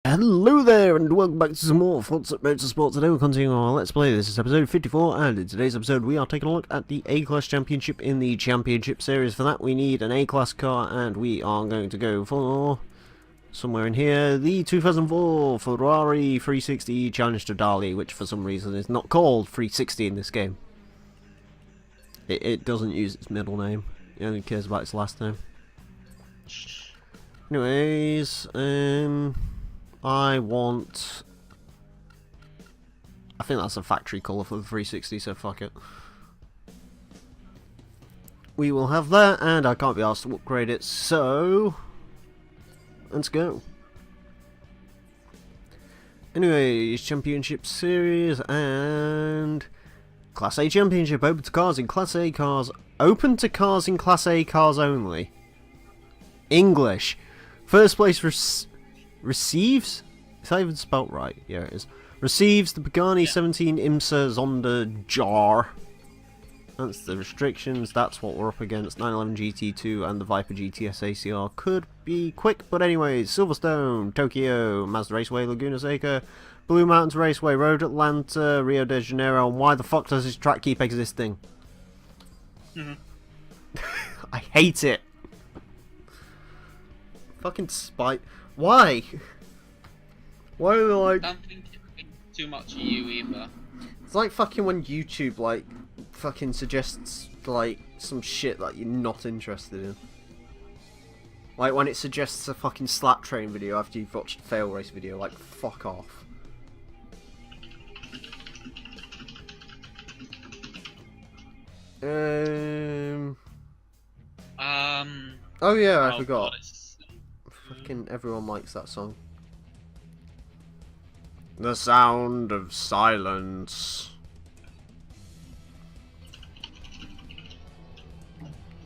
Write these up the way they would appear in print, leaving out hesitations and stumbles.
Hello there, and welcome back to some more Forza Motorsport. Today we're continuing our Let's Play. This is episode 54, and in today's episode we are taking a look at the A-Class Championship in the Championship Series. For that we need an A-Class car, and we are going to go for, somewhere in here, the 2004 Ferrari 360 Challenge to Dali, which for some reason is not called 360 in this game. It doesn't use its middle name, it only cares about its last name. Anyways, I think that's a factory colour for the 360, so fuck it. We will have that, and I can't be asked to upgrade it, so let's go. Anyways, Championship Series and Class A Championship, open to cars in Class A cars, open to cars in Class A cars only. English. First place receives? Is that even spelt right? Yeah, it is. Receives the Pagani 17 IMSA Zonda Jar. That's the restrictions. That's what we're up against. 911 GT2 and the Viper GTS ACR could be quick, but anyways. Silverstone, Tokyo, Mazda Raceway, Laguna Seca, Blue Mountains Raceway, Road Atlanta, Rio de Janeiro. And why the fuck does this track keep existing? I hate it. Fucking spite. Why? Why are they like... I don't think it's too much of you either. It's like fucking when YouTube like fucking suggests like some shit that you're not interested in. Like when it suggests a fucking slap train video after you've watched a fail race video, like fuck off. Oh yeah, I forgot. God, Fucking everyone likes that song. The sound of silence.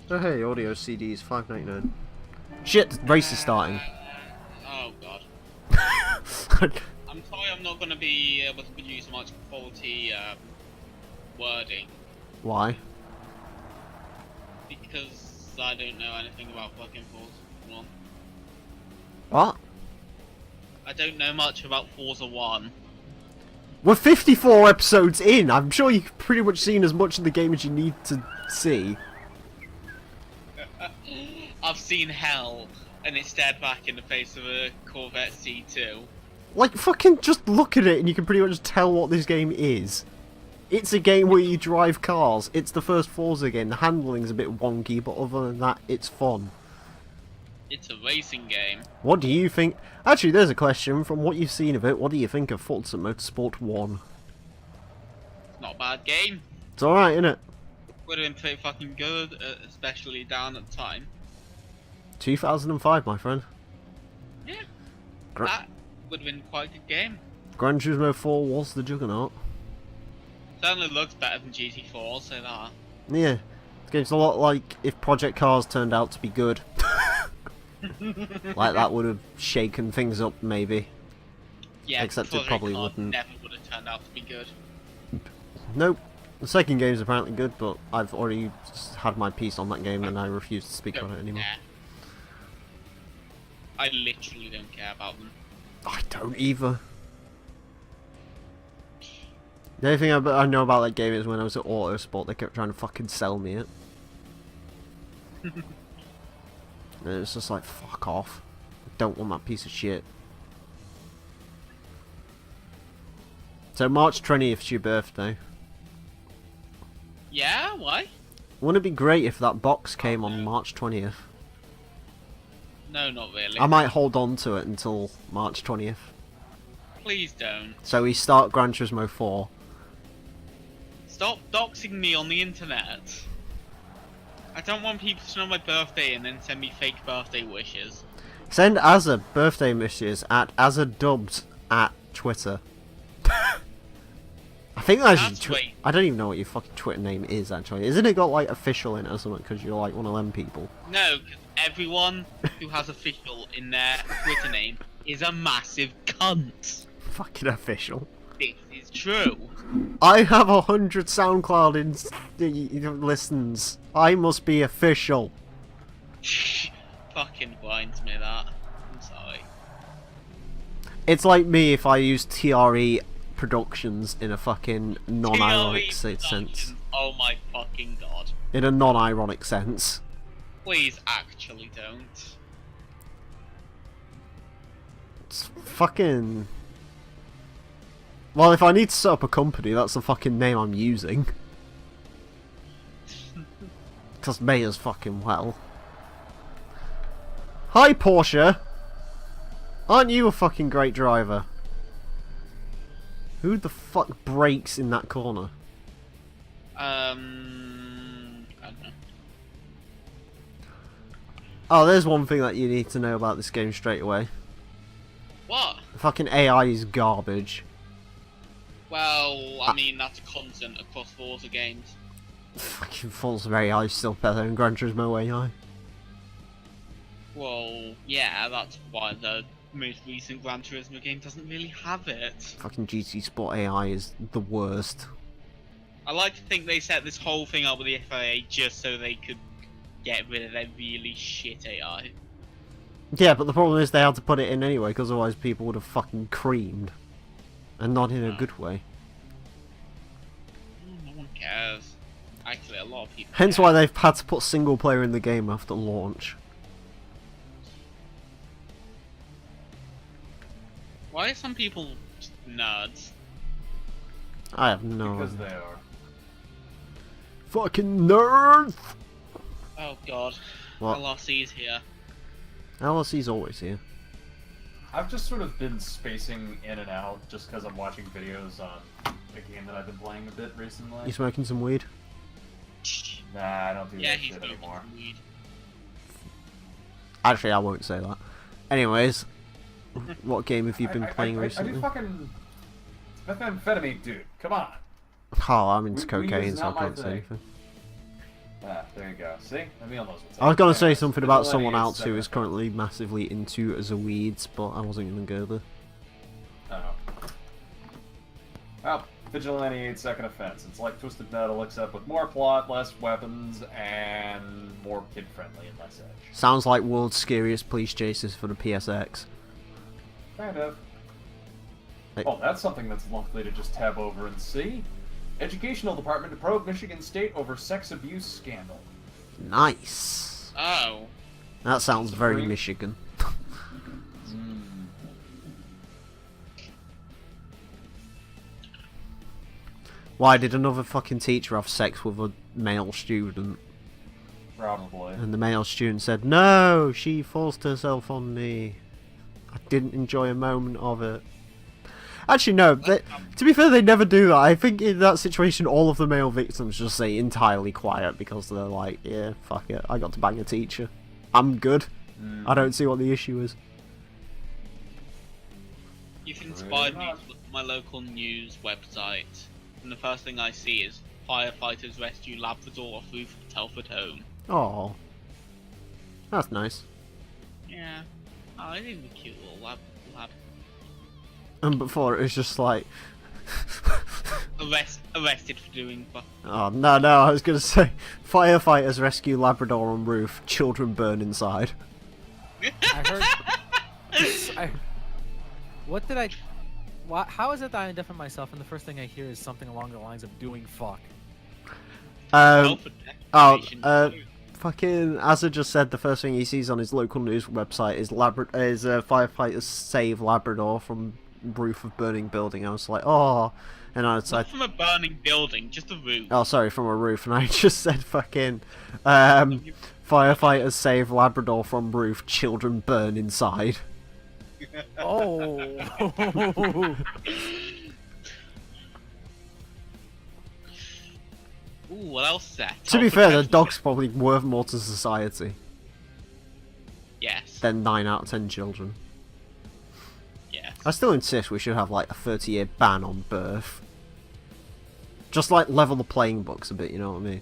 Oh hey, audio CDs, $5.99. Shit, the race is starting. Oh god. I'm sorry I'm not going to be able to produce much quality wording. Why? Because I don't know anything about fucking Forza 1. What? I don't know much about Forza 1. We're 54 episodes in. I'm sure you've pretty much seen as much of the game as you need to see. I've seen hell, and it's stared back in the face of a Corvette C2. Like, fucking just look at it and you can pretty much tell what this game is. It's a game where you drive cars. It's the first Forza game. The handling's a bit wonky, but other than that, it's fun. It's a racing game. What do you think? Actually, there's a question. From what you've seen of it, what do you think of Forza Motorsport 1? It's not a bad game. It's alright, innit? Would have been pretty fucking good, especially down at the time. 2005, my friend. Yeah, that would have been quite a good game. Gran Turismo 4 was the juggernaut. Certainly looks better than GT4, I'll say that. Yeah. This game's a lot like if Project Cars turned out to be good. Like that would have shaken things up, maybe. Yeah, except it probably Cars wouldn't. never would have turned out to be good. Nope. The second game's apparently good, but I've already had my piece on that game and I refuse to speak on it anymore. Care. I literally don't care about them. I don't either. The only thing I know about that game is when I was at Autosport, they kept trying to fucking sell me it. And it's just like, fuck off. I don't want that piece of shit. So March 20th is your birthday. Yeah, why? Wouldn't it be great if that box came on March 20th? No, not really. I might hold on to it until March 20th. Please don't. So we start Gran Turismo 4. Stop doxing me on the internet. I don't want people to know my birthday and then send me fake birthday wishes. Send Azza birthday wishes at AzzaDubs at Twitter. I think that's I don't even know what your fucking Twitter name is actually. Isn't it got like official in it or something because you're like one of them people? No, because everyone who has official in their Twitter name is a massive cunt. Fucking official. This is true. I have 100 SoundCloud listens. I must be official. Fucking blinds me that. I'm sorry. It's like me if I use TRE Productions in a fucking non-ironic sense. Productions. Oh my fucking god. In a non-ironic sense. Please actually don't. It's fucking... Well, if I need to set up a company, that's the fucking name I'm using. Because may as fucking well. Hi, Porsche! Aren't you a fucking great driver? Who the fuck brakes in that corner? I don't know. Oh, there's one thing that you need to know about this game straight away. What? The fucking AI is garbage. Well, I mean, that's constant across Forza games. Fucking Forza AI is still better than Gran Turismo AI. Well, yeah, that's why the most recent Gran Turismo game doesn't really have it. Fucking GT Sport AI is the worst. I like to think they set this whole thing up with the FIA just so they could get rid of their really shit AI. Yeah, but the problem is they had to put it in anyway, because otherwise people would have fucking creamed. And not in a good way. No one cares. Actually, a lot of people Hence care. why they've had to put single player in the game after launch. Why are some people just nerds? I have no Because idea. they are. Fucking nerds! Oh god. What? LRC's here. LSC's always here. I've just sort of been spacing in and out just because I'm watching videos on a game that I've been playing a bit recently. You smoking some weed? Nah, I don't do Yeah, that he's shit smoking anymore. some weed. Actually, I won't say that. Anyways, what game have you been playing I recently? do fucking methamphetamine, dude. Come on. Oh, I'm into Weed cocaine, is so I not my can't say thing. anything. Ah, there you go. See? Emile knows what's up. I was gonna say Anyways, something about someone Vigilante else who is currently massively into the weeds, but I wasn't gonna go there. Oh. Well, Vigilante 8-second offense. It's like Twisted Metal, except with more plot, less weapons, and more kid-friendly and less edge. Sounds like world's scariest police chases for the PSX. Kind of. Hey. Oh, that's something that's lovely to just tab over and see. Educational Department to probe Michigan State over sex abuse scandal. Nice. Oh. That sounds very Great. Michigan. Why did another fucking teacher have sex with a male student? Probably. And the male student said, "No, she forced herself on me. I didn't enjoy a moment of it." Actually, no. To be fair, they never do that. I think in that situation, all of the male victims just stay entirely quiet because they're like, "Yeah, fuck it. I got to bang a teacher. I'm good. I don't see what the issue is." You've inspired me not. to look at my local news website, and the first thing I see is firefighters rescue Labrador off roof of Telford home. Oh, that's nice. Yeah. Oh, I think a cute little lab. And before it was just like, Arrested for doing fuck. oh no, I was gonna say, firefighters rescue Labrador on roof, children burn inside. I heard. What did I? How is it that I identify myself and the first thing I hear is something along the lines of doing fuck? Fucking Azza just said the first thing he sees on his local news website is firefighters save Labrador from roof of burning building. I was like, oh, and I said, Not from a burning building, just a roof. oh, sorry, from a roof, and I just said fucking firefighters save Labrador from roof, children burn inside. Oh. Ooh, what else is that? To be Telford fair, the Rescue- dog's probably worth more to society Yes. than 9 out of 10 children. Yes. I still insist we should have like a 30-year ban on birth. Just like level the playing books a bit, you know what I mean?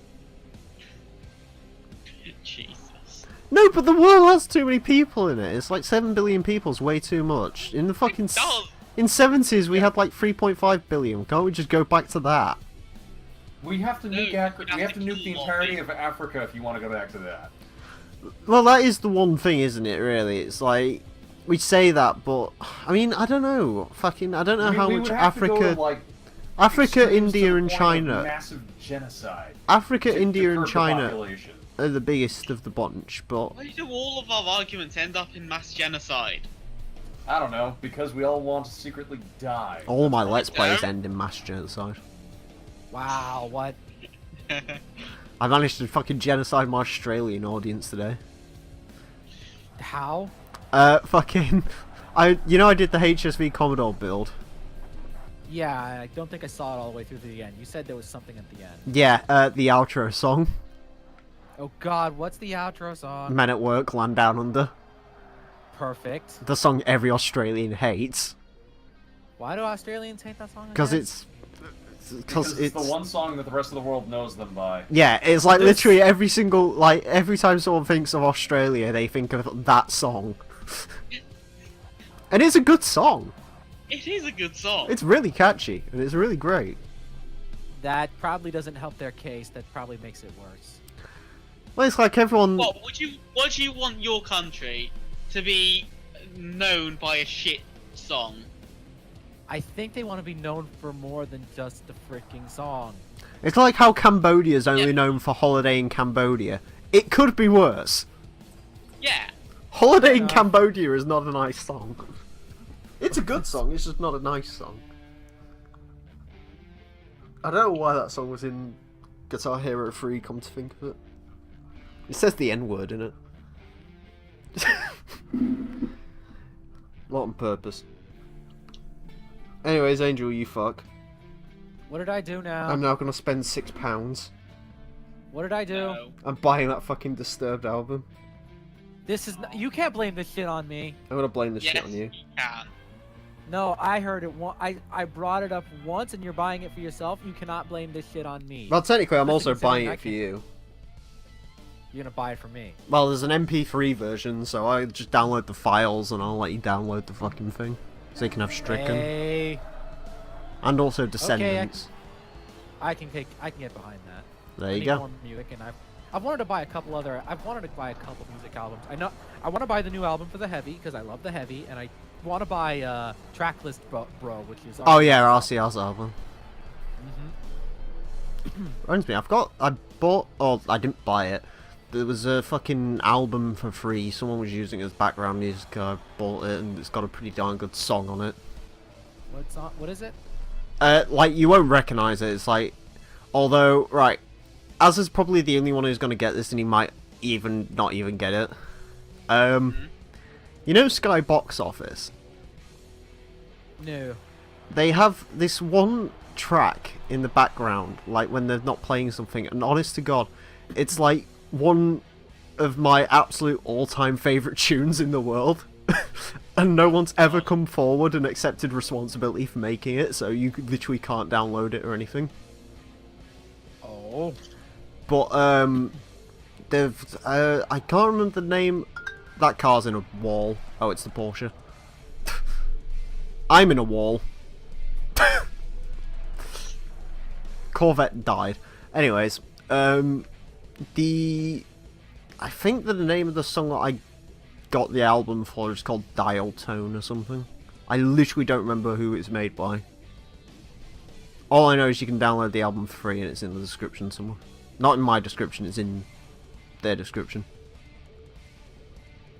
Jesus. No, but the world has too many people in it. It's like 7 billion people's way too much. In the fucking It does. in 70s we had like 3.5 billion. Can't we just go back to that? We have to No, nuke you have we to have to nuke the kill more entirety people. of Africa if you want to go back to that. Well, that is the one thing, isn't it? Really, it's like we say that, but I mean, I don't know. Fucking, I don't know how we much would have to go Africa, to, like, Africa, extremes to India, the and point of China. Massive genocide. Africa, to India, curb and the China population. are the biggest of the bunch, but Why do all of our arguments end up in mass genocide? I don't know, because we all want to secretly die. all my That's Let's Plays No. end in mass genocide. Wow, what? I managed to fucking genocide my Australian audience today. How? Fucking, I did the HSV Commodore build. Yeah, I don't think I saw it all the way through to the end. You said there was something at the end. Yeah, the outro song, Oh God, what's the outro song? Men at Work, Land Down Under. Perfect. The song every Australian hates. Why do Australians hate that song? Because again? Because it's the one song that the rest of the world knows them by. Yeah, it's like This- literally every single, like, every time someone thinks of Australia, they think of that song. And it's a good song. It is a good song. It's really catchy, and it's really great. That probably doesn't help their case. That probably makes it worse. Well, it's like everyone... What would you want your country to be known by a shit song? I think they want to be known for more than just the freaking song. It's like how Cambodia's only Yeah. known for Holiday in Cambodia. It could be worse. Yeah. Holiday in enough. Cambodia is not a nice song. It's a good song, it's just not a nice song. I don't know why that song was in Guitar Hero 3, come to think of it. It says the N-word in it. Not on purpose. Anyways, Angel, you fuck. What did I do now? I'm now gonna spend £6. What did I do? No. I'm buying that fucking Disturbed album. This is you can't blame this shit on me. I'm gonna blame this Yes, shit on you. can. No, I heard it. I brought it up once, and you're buying it for yourself. You cannot blame this shit on me. Well, technically, I'm also Considering buying I it for can- you. You're gonna buy it for me. Well, there's an MP3 version, so I just download the files and I'll let you download the fucking thing. So you can have Stricken. Hey, And also Descendants. I can get behind that. There I you need go. more music, and I've wanted to buy a couple music albums. I want to buy the new album for the Heavy because I love the Heavy, and I want to buy Tracklist Bro, which is Oh yeah, RCR's album. Mhm. Reminds me, I didn't buy it. There was a fucking album for free. Someone was using it as background music. I bought it, and it's got a pretty darn good song on it. What is it? Like, you won't recognize it. It's like, although, right, Az is probably the only one who's gonna get this, and he might not even get it. You know Sky Box Office? No. They have this one track in the background, like when they're not playing something, and honest to God, it's like one of my absolute all-time favourite tunes in the world. And no one's ever come forward and accepted responsibility for making it, so you literally can't download it or anything. Oh. But, they've, I can't remember the name. That car's in a wall. Oh, it's the Porsche. I'm in a wall. Corvette died. Anyways, I think that the name of the song that I got the album for is called Dial Tone or something. I literally don't remember who it's made by. All I know is you can download the album for free and it's in the description somewhere. Not in my description, it's in their description.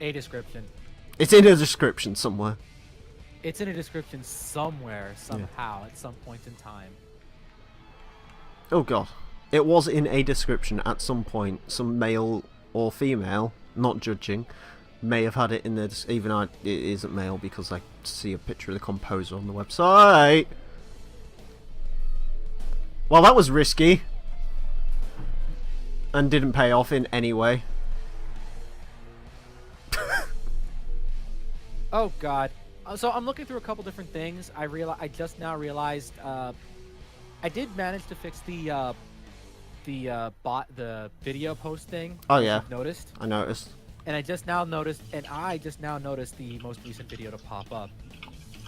A description. It's in a description somewhere. It's in a description somewhere, somehow, at some point in time. Oh god. It was in a description at some point. Some male or female, not judging, may have had it in there, even though it isn't male because I see a picture of the composer on the website. Well, that was risky. And didn't pay off in any way. Oh God. So I'm looking through a couple different things. I just now realized I did manage to fix the video post thing. Oh if yeah, you've noticed. I noticed. And I just now noticed the most recent video to pop up.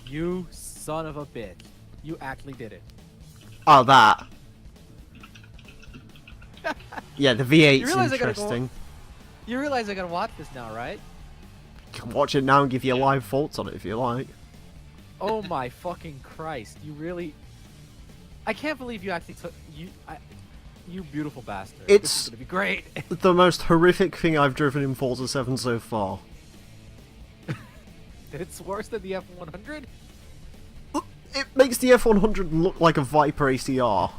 You son of a bitch. You actually did it. Oh, that. Yeah, the You V8's realize I gotta go- interesting. You realize I gotta watch this now, right? can watch it now and give you live thoughts on it if you like. Oh my fucking Christ! You really? I can't believe you actually took you. You beautiful bastard. This It's is gonna be great. the most horrific thing I've driven in Forza 7 so far. It's worse than the F100. It makes the F100 look like a Viper ACR.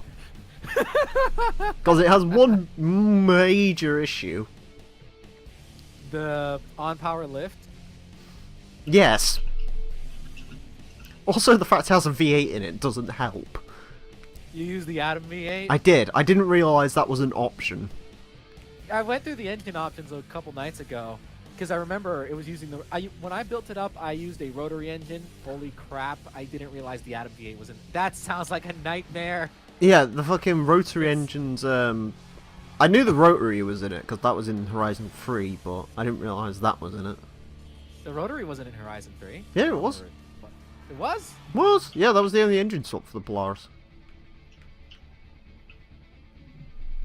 Because it has one major issue. The on-power lift. Yes. Also, the fact it has a V8 in it doesn't help. You use the Atom V8. I did. I didn't realise that was an option. I went through the engine options a couple nights ago because I remember it was using the. When I built it up, I used a rotary engine. Holy crap! I didn't realize the Atom V8 was in. That sounds like a nightmare. Yeah, the fucking rotary engines. I knew the rotary was in it because that was in Horizon 3, but I didn't realise that was in it. The rotary wasn't in Horizon 3. Yeah, it was. It was? Was? Yeah, that was the only engine swap for the Polaris.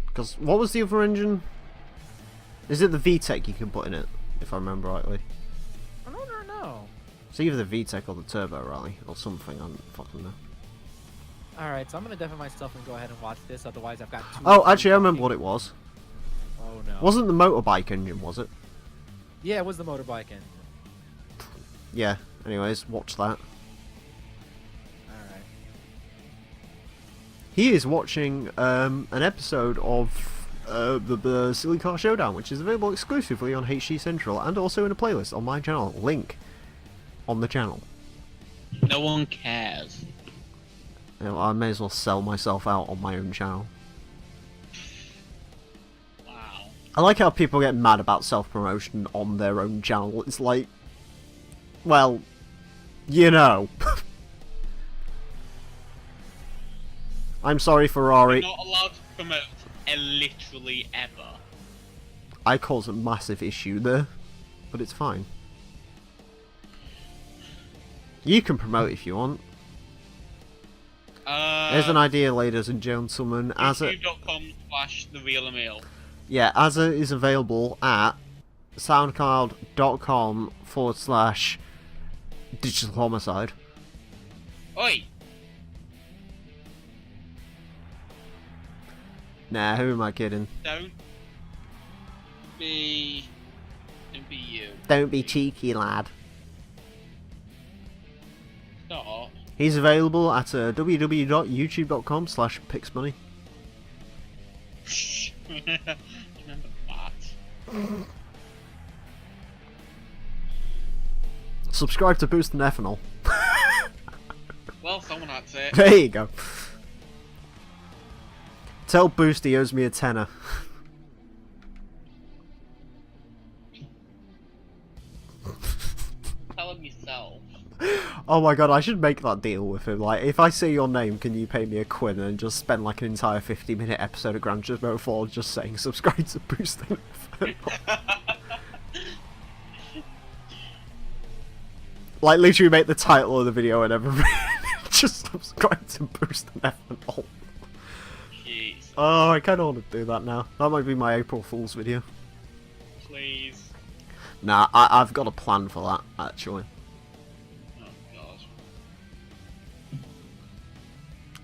Because what was the other engine? Is it the VTEC you can put in it, if I remember rightly? I don't know. It's either the VTEC or the Turbo Rally, or something, I don't fucking know. Alright, so I'm gonna deafen myself and go ahead and watch this, otherwise I've got two. Oh, actually, I remember what it was. Oh no. Wasn't the motorbike engine, was it? Yeah, it was the motorbike engine. Yeah, anyways, watch that. Alright. He is watching an episode of the Silly Car Showdown, which is available exclusively on HG Central and also in a playlist on my channel. Link on the channel. No one cares. You know, I may as well sell myself out on my own channel. Wow. I like how people get mad about self-promotion on their own channel. It's like, well, you know. I'm sorry, Ferrari. You're not allowed to promote literally ever. I cause a massive issue there, but it's fine. You can promote if you want. There's an idea, ladies and gentlemen. YouTube.com/TheRealEmile. Yeah, Azza is available at soundcloud.com/Digital Homicide. Oi! Nah, who am I kidding? Don't be you. Don't be cheeky, lad. Stop. He's available at www.youtube.com/pixmoney. Remember that. Subscribe to Boost and Ethanol. Well, someone had to. There you go. Tell Boost he owes me a tenner. Tell him yourself. Oh my god, I should make that deal with him. Like, if I say your name, can you pay me a quid and just spend like an entire 50-minute episode of Gran Turismo 4 just saying subscribe to Boost and Ethanol? Like, literally make the title of the video and everything. Just subscribe to Boost and Ethanol. Jeez. Oh, I kind of want to do that now. That might be my April Fool's video. Please. Nah, I've got a plan for that, actually. Oh, God.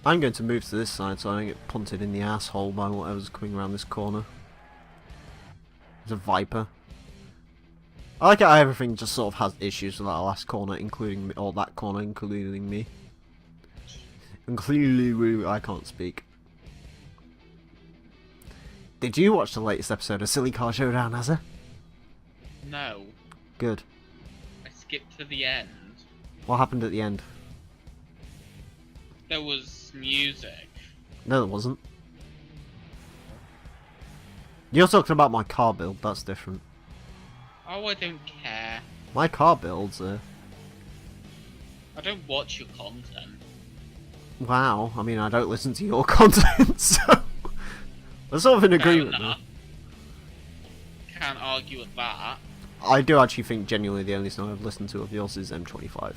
I'm going to move to this side so I don't get punted in the asshole by whatever's coming around this corner. There's a Viper. I like how everything just sort of has issues with that last corner, including me, or that corner, including me. Including I can't speak. Did you watch the latest episode of Silly Car Showdown, Azza? No. Good. I skipped to the end. What happened at the end? There was music. No, there wasn't. You're talking about my car build, that's different. Oh, I don't care. My car builds I don't watch your content. wow, I mean, I don't listen to your content, so... We're sort of in agreement now. enough. Can't argue with that. I do actually think genuinely the only song I've listened to of yours is M25.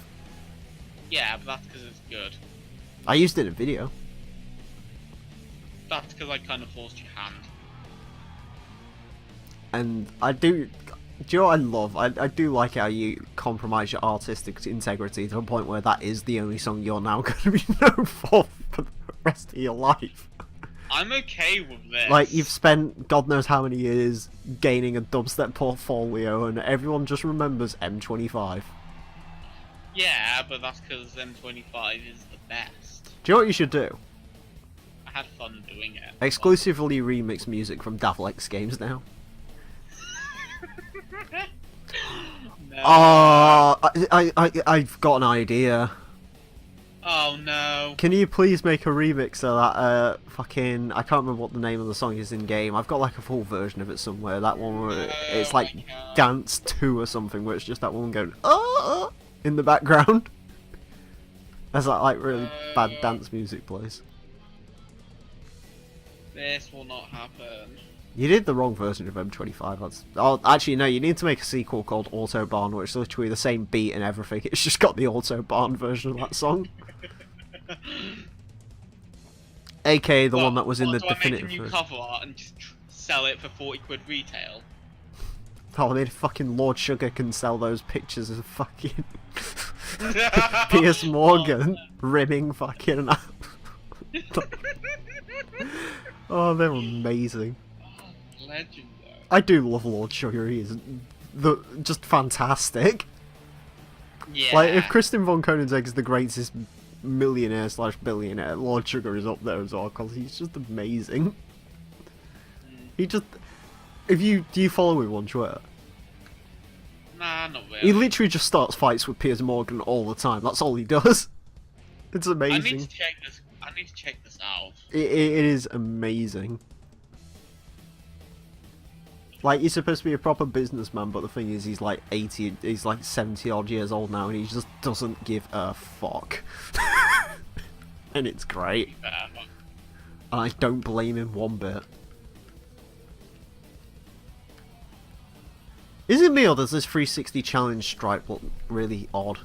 Yeah, but that's because it's good. I used it in a video. That's because I kind of forced your hand. And I do... Do you know what I love? I do like how you compromise your artistic integrity to a point where that is the only song you're now going to be known for the rest of your life. I'm okay with this. Like, you've spent God knows how many years gaining a dubstep portfolio, and everyone just remembers M25. Yeah, but that's because M25 is the best. Do you know what you should do? I had fun doing it. Exclusively remix music from Devil X games now. No. I've got an idea. Oh no. Can you please make a remix of that, fucking... I can't remember what the name of the song is in-game. I've got, like, a full version of it somewhere. That one where it's, like, Dance 2 or something, where it's just that woman going, oh, in the background. As that, like, really bad dance music plays. This will not happen. You did the wrong version of M25. That's... Oh, actually, no, you need to make a sequel called Autobahn, where it's literally the same beat and everything. It's just got the Autobahn version of that song. AKA the one that was in the definitive Do I make a new version. cover art and just sell it for 40 quid retail? Oh, I mean, fucking Lord Sugar can sell those pictures of fucking Piers Morgan rimming fucking... Oh, they're amazing. Legend, though. I do love Lord Sugar. He is just fantastic. Yeah. Like, if Kristen von Koenigsegg is the greatest millionaire / billionaire, Lord Sugar is up there as well, because he's just amazing. He just... Do you follow him on Twitter? Nah, not really. He literally just starts fights with Piers Morgan all the time. That's all he does. It's amazing. I need to check this. I need to check this out. It is amazing. Like, he's supposed to be a proper businessman, but the thing is, he's like 80, he's like 70 odd years old now, and he just doesn't give a fuck. And it's great. And I don't blame him one bit. Is it me, or does this 360 challenge stripe look really odd?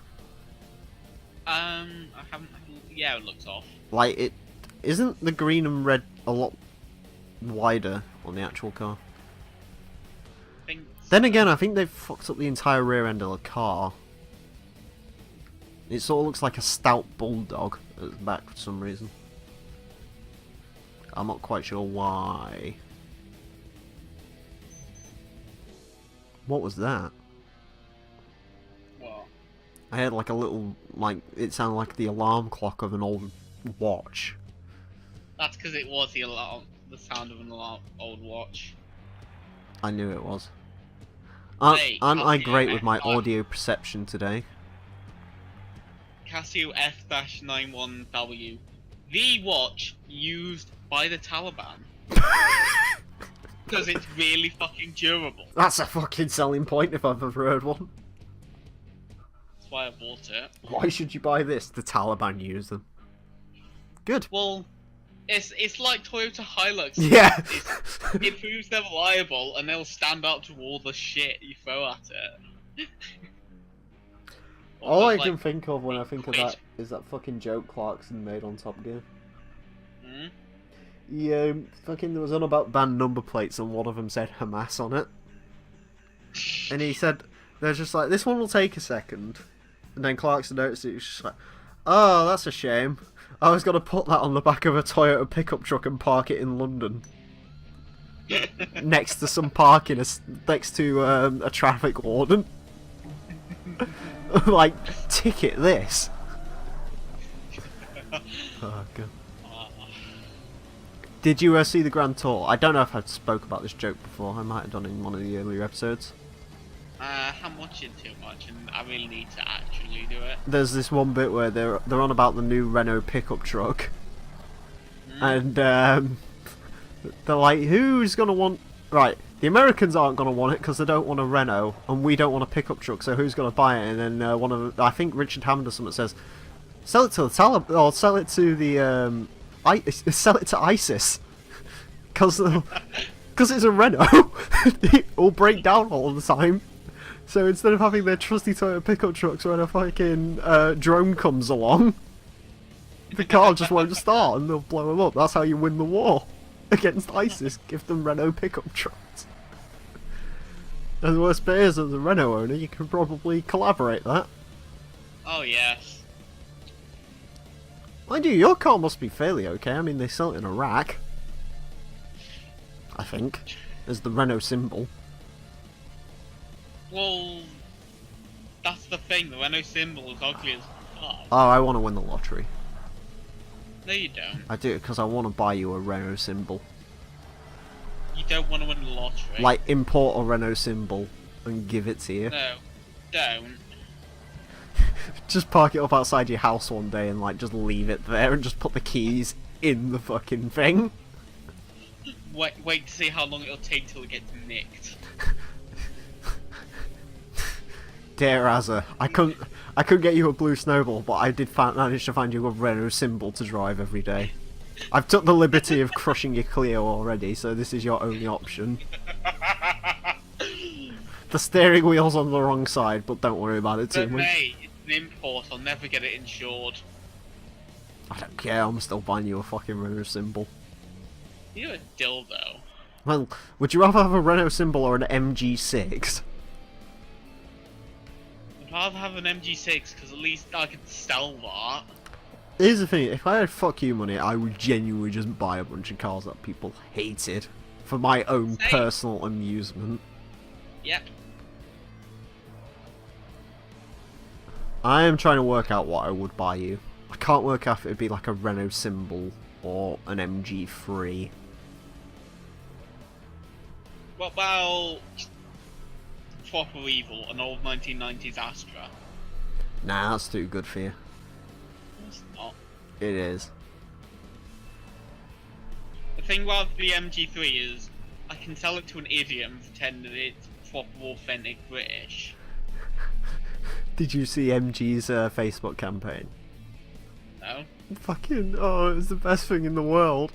I haven't. Yeah, it looks off. Like, it isn't the green and red a lot wider on the actual car? I think Then again, I think they've fucked up the entire rear end of the car. It sort of looks like a stout bulldog at the back for some reason. I'm not quite sure why. What was that? What? I had like a little, like, it sounded like the alarm clock of an old watch. That's because it was the alarm, the sound of an alarm, old watch. I knew it was. Aren't Hey, I great Casio with my F5. audio perception today? Casio F-91W, the watch used by the Taliban. Because it's really fucking durable. That's a fucking selling point if I've ever heard one. That's why I bought it. Why should you buy this? The Taliban use them. Good. Well, it's like Toyota Hilux. Yeah. It proves they're reliable and they'll stand up to all the shit you throw at it. All I Like, can think of when I think of that is that fucking joke Clarkson made on Top Gear. Hmm? Yeah, fucking there was on about band number plates and one of them said Hamas on it. And he said, they're just like, this one will take a second. And then Clarkson noticed it, he was just like, oh, that's a shame. I was going to put that on the back of a Toyota pickup truck and park it in London. Next to some parking, next to a traffic warden. Like, ticket this. Oh, God. Did you see the Grand Tour? I don't know if I spoke about this joke before. I might have done it in one of the earlier episodes. I'm watching too much and I really need to actually do it. There's this one bit where they're on about the new Renault pickup truck, and they're like, "Who's gonna want?" Right, the Americans aren't gonna want it because they don't want a Renault, and we don't want a pickup truck. So who's gonna buy it? And then I think Richard Hammond or something says, "Sell it to the Taliban, or sell it to the sell it to ISIS, because it's a Renault. It will break down all the time." So instead of having their trusty Toyota pickup trucks when a fucking drone comes along, the car just won't start and they'll blow them up. That's how you win the war against ISIS. Give them Renault pickup trucks. And the worst bit is, as a Renault owner, you can probably collaborate that. Oh yes. Mind you, your car must be fairly okay. I mean, they sell it in a rack. I think. As the Renault symbol. Well, that's the thing. The Renault symbol is ugly as fuck. Oh, I want to win the lottery. No, you don't. I do it because I want to buy you a Renault symbol. You don't want to win the lottery. Like, import a Renault symbol and give it to you. No, don't. Just park it up outside your house one day and, like, just leave it there and just put the keys in the fucking thing. Wait to see how long it'll take till it gets nicked. Dear Azza, I couldn't get you a blue snowball, but I did manage to find you a Renault symbol to drive every day. I've took the liberty of crushing your Clio already, so this is your only option. The steering wheel's on the wrong side, but don't worry about it too But much. mate, it's an import. I'll never get it insured. I don't care, I'm still buying you a fucking Renault symbol. You're a dildo. Well, would you rather have a Renault symbol or an MG6? I'd rather have an MG6 because at least I could sell that. Here's the thing, if I had fuck you money, I would genuinely just buy a bunch of cars that people hated. For my own Same. personal amusement. Yep. I am trying to work out what I would buy you. I can't work out if it would be like a Renault symbol or an MG3. What about Proper Evil, an old 1990s Astra? Nah, that's too good for you. It's not. It is. The thing about the MG3 is I can sell it to an idiot and pretend that it's proper authentic British. Did you see MG's Facebook campaign? No? Fucking, oh, it was the best thing in the world.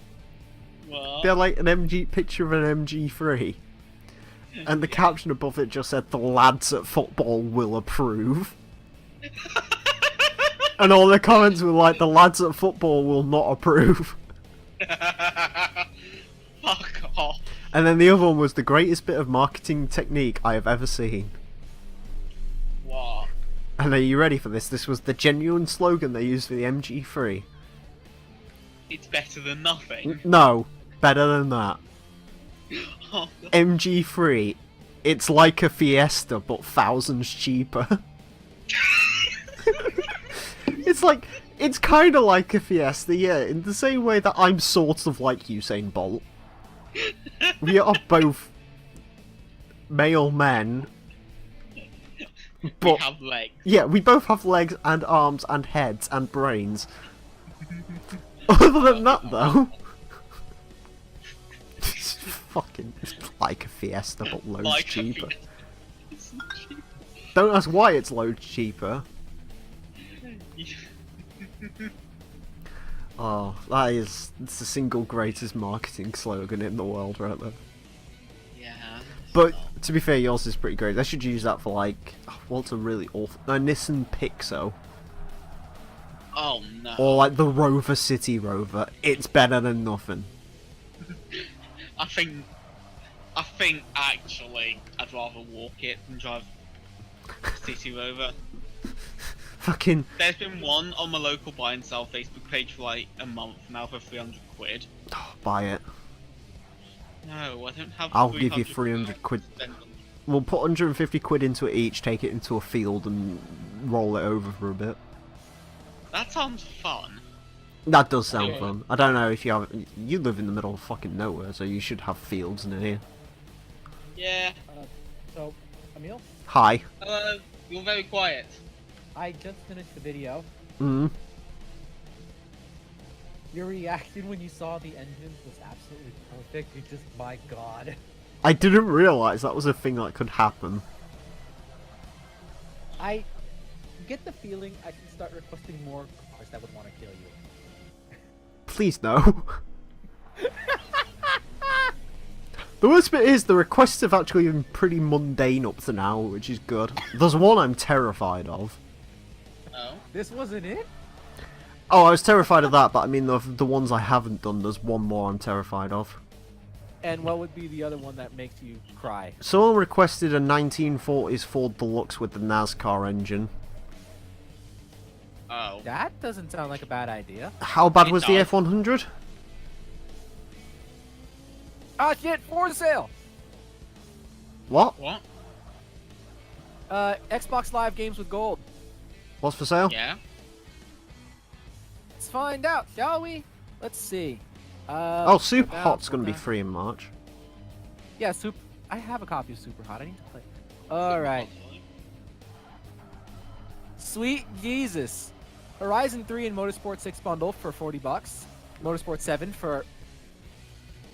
What? They had like an MG picture of an MG3. And the caption above it just said, "The lads at football will approve." And all the comments were like, "The lads at football will not approve." Fuck off. And then the other one was the greatest bit of marketing technique I have ever seen. What? And are you ready for this? This was the genuine slogan they used for the MG3. It's better than nothing. No, better than that. Oh, MG3, it's like a Fiesta, but thousands cheaper. It's kind of like a Fiesta, yeah, in the same way that I'm sort of like Usain Bolt. We are both male men, but we have legs. yeah, we both have legs and arms and heads and brains. Other than that, though, it's fucking like a Fiesta, but loads Like a cheaper. Fiesta. Don't ask why it's loads cheaper. Oh, it's the single greatest marketing slogan in the world right there. Yeah. But to be fair, yours is pretty great. They should use that for like, what's a really awful, a Nissan Pixo. Oh no. Or like the Rover City Rover. It's better than nothing. I think actually I'd rather walk it than drive City Rover. Fucking, There's been one on my local buy and sell Facebook page for like a month now for 300 quid. buy it. No, I don't have. I'll give you 300 300 quid. to spend on- We'll put 150 quid into it each, take it into a field and roll it over for a bit. That sounds fun. That does sound Yeah. fun. I don't know if you have. You live in the middle of fucking nowhere, so you should have fields near here. Yeah. So, Emile, Hi. Hello. You're very quiet. I just finished the video. Mm. Your reaction when you saw the engine was absolutely perfect. You just, my god. I didn't realise that was a thing that could happen. I get the feeling I should start requesting more cars that would want to kill you. Please no. The worst bit is the requests have actually been pretty mundane up to now, which is good. There's one I'm terrified of. Oh. This wasn't it? Oh, I was terrified of that, but I mean the ones I haven't done, there's one more I'm terrified of. And what would be the other one that makes you cry? Someone requested a 1940s Ford Deluxe with the NASCAR engine. Oh. That doesn't sound like a bad idea. How bad It was the does. F100? Oh shit! For sale. What? What? Xbox Live games with gold. What's for sale? Yeah. Let's find out, shall we? Let's see. Oh, Super about Hot's going to be what free in March. Yeah, I have a copy of Super Hot. I need to play. All right. Sweet Jesus. Horizon 3 and Motorsport 6 bundle for $40. Motorsport 7 for...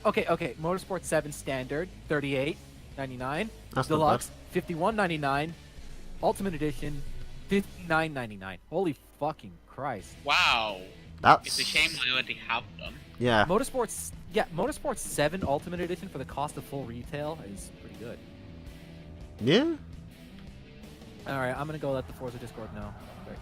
Okay. Motorsport 7 standard, $38.99. That's Deluxe, $51.99. Ultimate Edition, $59.99. Holy fucking Christ. Wow. That's... It's a shame I already have them. Yeah. Motorsport 7 Ultimate Edition for the cost of full retail is pretty good. Yeah? Alright, I'm gonna go let the Forza Discord know. Great.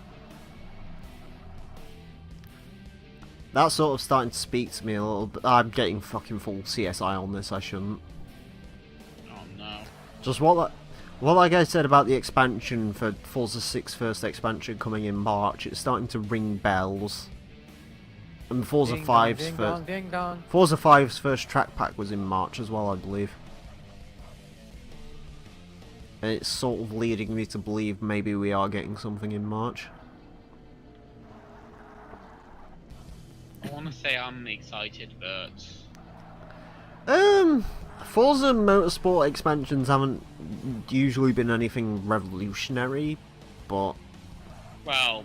That's sort of starting to speak to me a little bit. I'm getting fucking full CSI on this, I shouldn't. Oh no. Just what like I said about the expansion for Forza 6 first expansion coming in March, it's starting to ring bells. And Forza Ding dong, 5's ding first... dong, ding dong. Forza 5's first track pack was in March as well, I believe. And it's sort of leading me to believe maybe we are getting something in March. I want to say I'm excited, but Forza Motorsport expansions haven't usually been anything revolutionary, but well,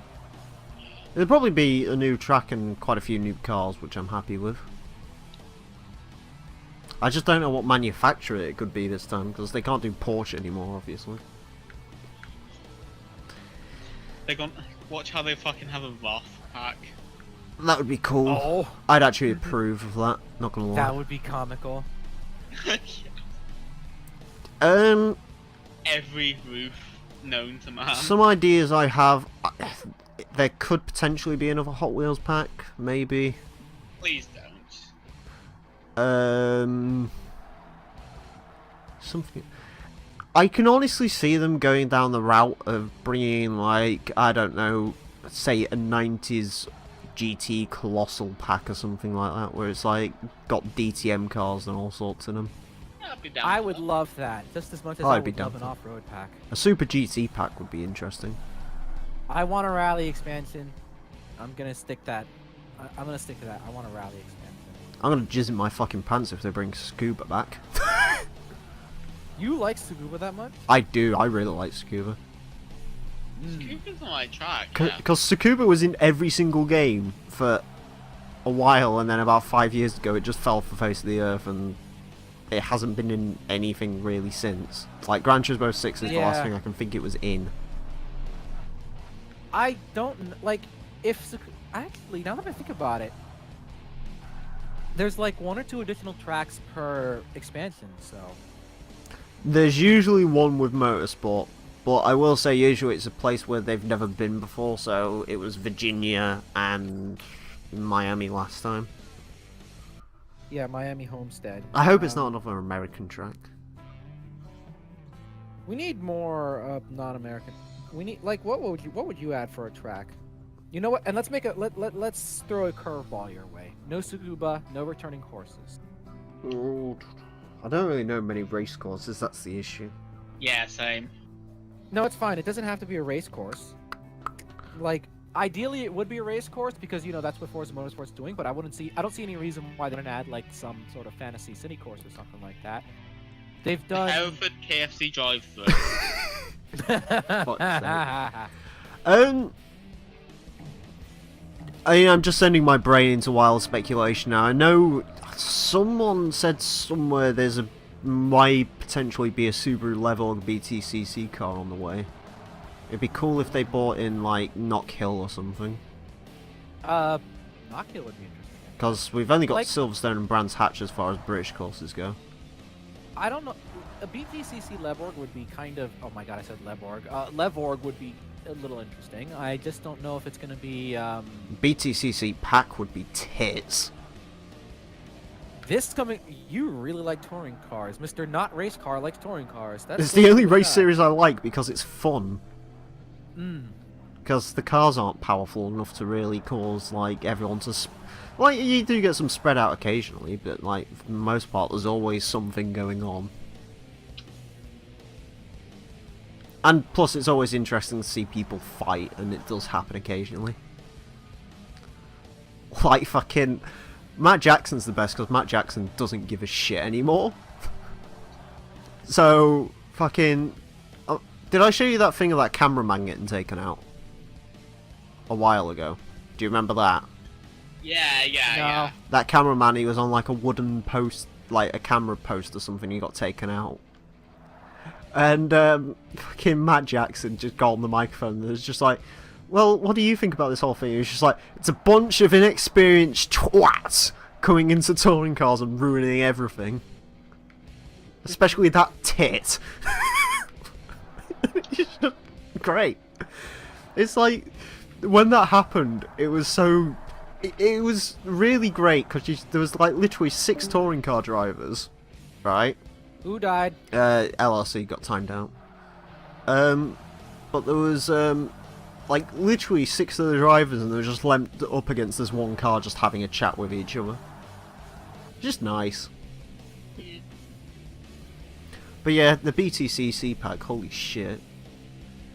there'll probably be a new track and quite a few new cars, which I'm happy with. I just don't know what manufacturer it could be this time, because they can't do Porsche anymore, obviously. they're gonna watch how they fucking have a Roth pack. That would be cool. Oh, I'd actually approve of that, not gonna lie. that would be comical. Every roof known to man. Some ideas I have, there could potentially be another Hot Wheels pack, maybe. Please don't. Something. I can honestly see them going down the route of bringing, like, I don't know, say a 90s GT Colossal pack or something like that, where it's like got DTM cars and all sorts in them. Yeah, I'd be down I for would that. love that, just as much as Oh, I I'd be would down love an for that. off-road pack. A Super GT pack would be interesting. I want a rally expansion. I'm gonna stick that. I'm gonna stick to that. I want a rally expansion. I'm gonna jizz in my fucking pants if they bring Scuba back. You like Suguba that much? I do, I really like Scuba. Scuba's on my track. Yeah. Because Tsukuba was in every single game for a while, and then about 5 years ago it just fell off the face of the earth, and it hasn't been in anything really since. Like, Gran Turismo 6 is the last Yeah. thing I can think it was in. I don't like if actually now that I think about it, there's like 1 or 2 additional tracks per expansion, so There's usually one with Motorsport, but I will say usually it's a place where they've never been before, so it was Virginia and Miami last time. yeah, Miami Homestead. I hope it's not another American track. We need more non-American. We need like what would you add for a track? You know what? And let's make a let's throw a curveball your way. No Suguba, no returning horses. I don't really know many race courses, that's the issue. Yeah, same. No, it's fine. It doesn't have to be a race course. Like ideally, it would be a race course because you know that's what Forza Motorsport's doing. But I don't see any reason why they don't add like some sort of fantasy city course or something like that. They've done. Hereford KFC drive-through. I'm just sending my brain into wild speculation now. I know someone said somewhere might potentially be a Subaru level BTCC car on the way. It'd be cool if they bought in like Knock Hill or something. Knockhill would be interesting. Because we've only got Like- Silverstone and Brands Hatch as far as British courses go. I don't know. A BTCC Levorg would be kind of. Oh my god, I said Levorg. Levorg would be a little interesting. I just don't know if it's going to be. BTCC pack would be tits. This coming, you really like touring cars. Mr. Not Race Car likes touring cars. That's It's the only race that. series I like because it's fun. Mm. Because the cars aren't powerful enough to really cause like everyone to. Like you do get some spread out occasionally, but like for the most part, there's always something going on. And plus, it's always interesting to see people fight, and it does happen occasionally. Like fucking Matt Jackson's the best because Matt Jackson doesn't give a shit anymore. So fucking. Did I show you that thing of that cameraman getting taken out a while ago? Do you remember that? Yeah. That cameraman, he was on like a wooden post, like a camera post or something, he got taken out. And fucking Matt Jackson just got on the microphone and was just like, well, what do you think about this whole thing? He was just like, it's a bunch of inexperienced twats coming into touring cars and ruining everything. Especially that tit. It's just great. It's like, when that happened, it was so... It was really great because there was like literally 6 touring car drivers, right? Who died? LRC got timed out. But there was like literally 6 of the drivers, and they were just lumped up against this one car, just having a chat with each other. Just nice. But yeah, the BTCC pack, holy shit.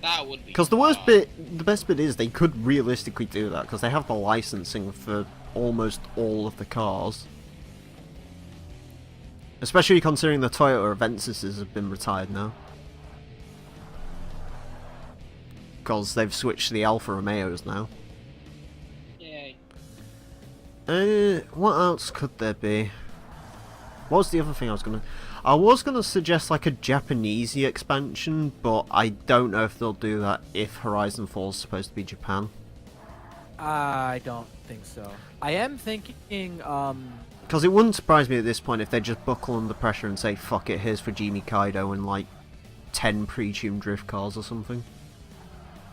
That would be. Because the best bit is they could realistically do that because they have the licensing for almost all of the cars. Especially considering the Toyota Aventuses have been retired now. Because they've switched to the Alfa Romeos now. Yay. What else could there be? What was the other thing I was gonna suggest like a Japanese expansion, but I don't know if they'll do that if Horizon 4 is supposed to be Japan. I don't think so. I am thinking, Because it wouldn't surprise me at this point if they just buckle under pressure and say, fuck it, here's Fujimi Kaido and like 10 pre-tuned drift cars or something.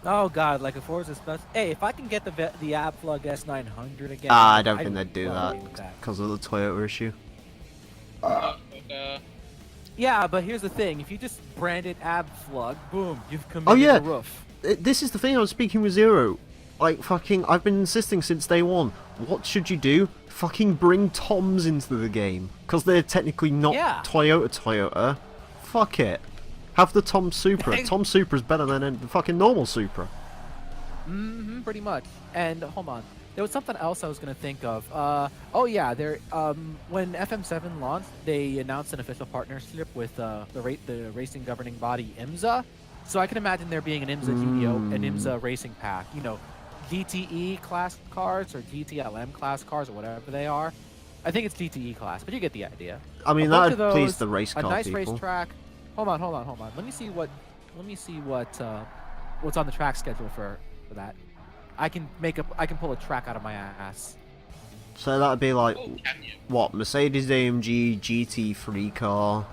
oh god, like a Forza special. Hey, if I can get the Abflug S900 again. I don't think they'd do love that because of the Toyota issue. Yeah, but here's the thing: if you just brand it Abflug, boom, you've committed Oh yeah, the roof. this is the thing I was speaking with Zero. Like fucking, I've been insisting since day one. What should you do? Fucking bring Toms into the game because they're technically not Toyota. Fuck it. Have the Tom Supra. Tom Supra's better than the fucking normal Supra. Mm-hmm, pretty much. And hold on, there was something else I was gonna think of. Oh yeah, when FM7 launched, they announced an official partnership with the racing governing body IMSA. So I can imagine there being an IMSA GTO, an IMSA racing pack. You know, GTE class cars or GTLM class cars or whatever they are. I think it's GTE class, but you get the idea. I mean, that that'd please the race car A nice people. racetrack. Hold on. Let me see what's on the track schedule for that. I can pull a track out of my ass. So that'd be like, Oh, can you? what, Mercedes AMG GT3 car.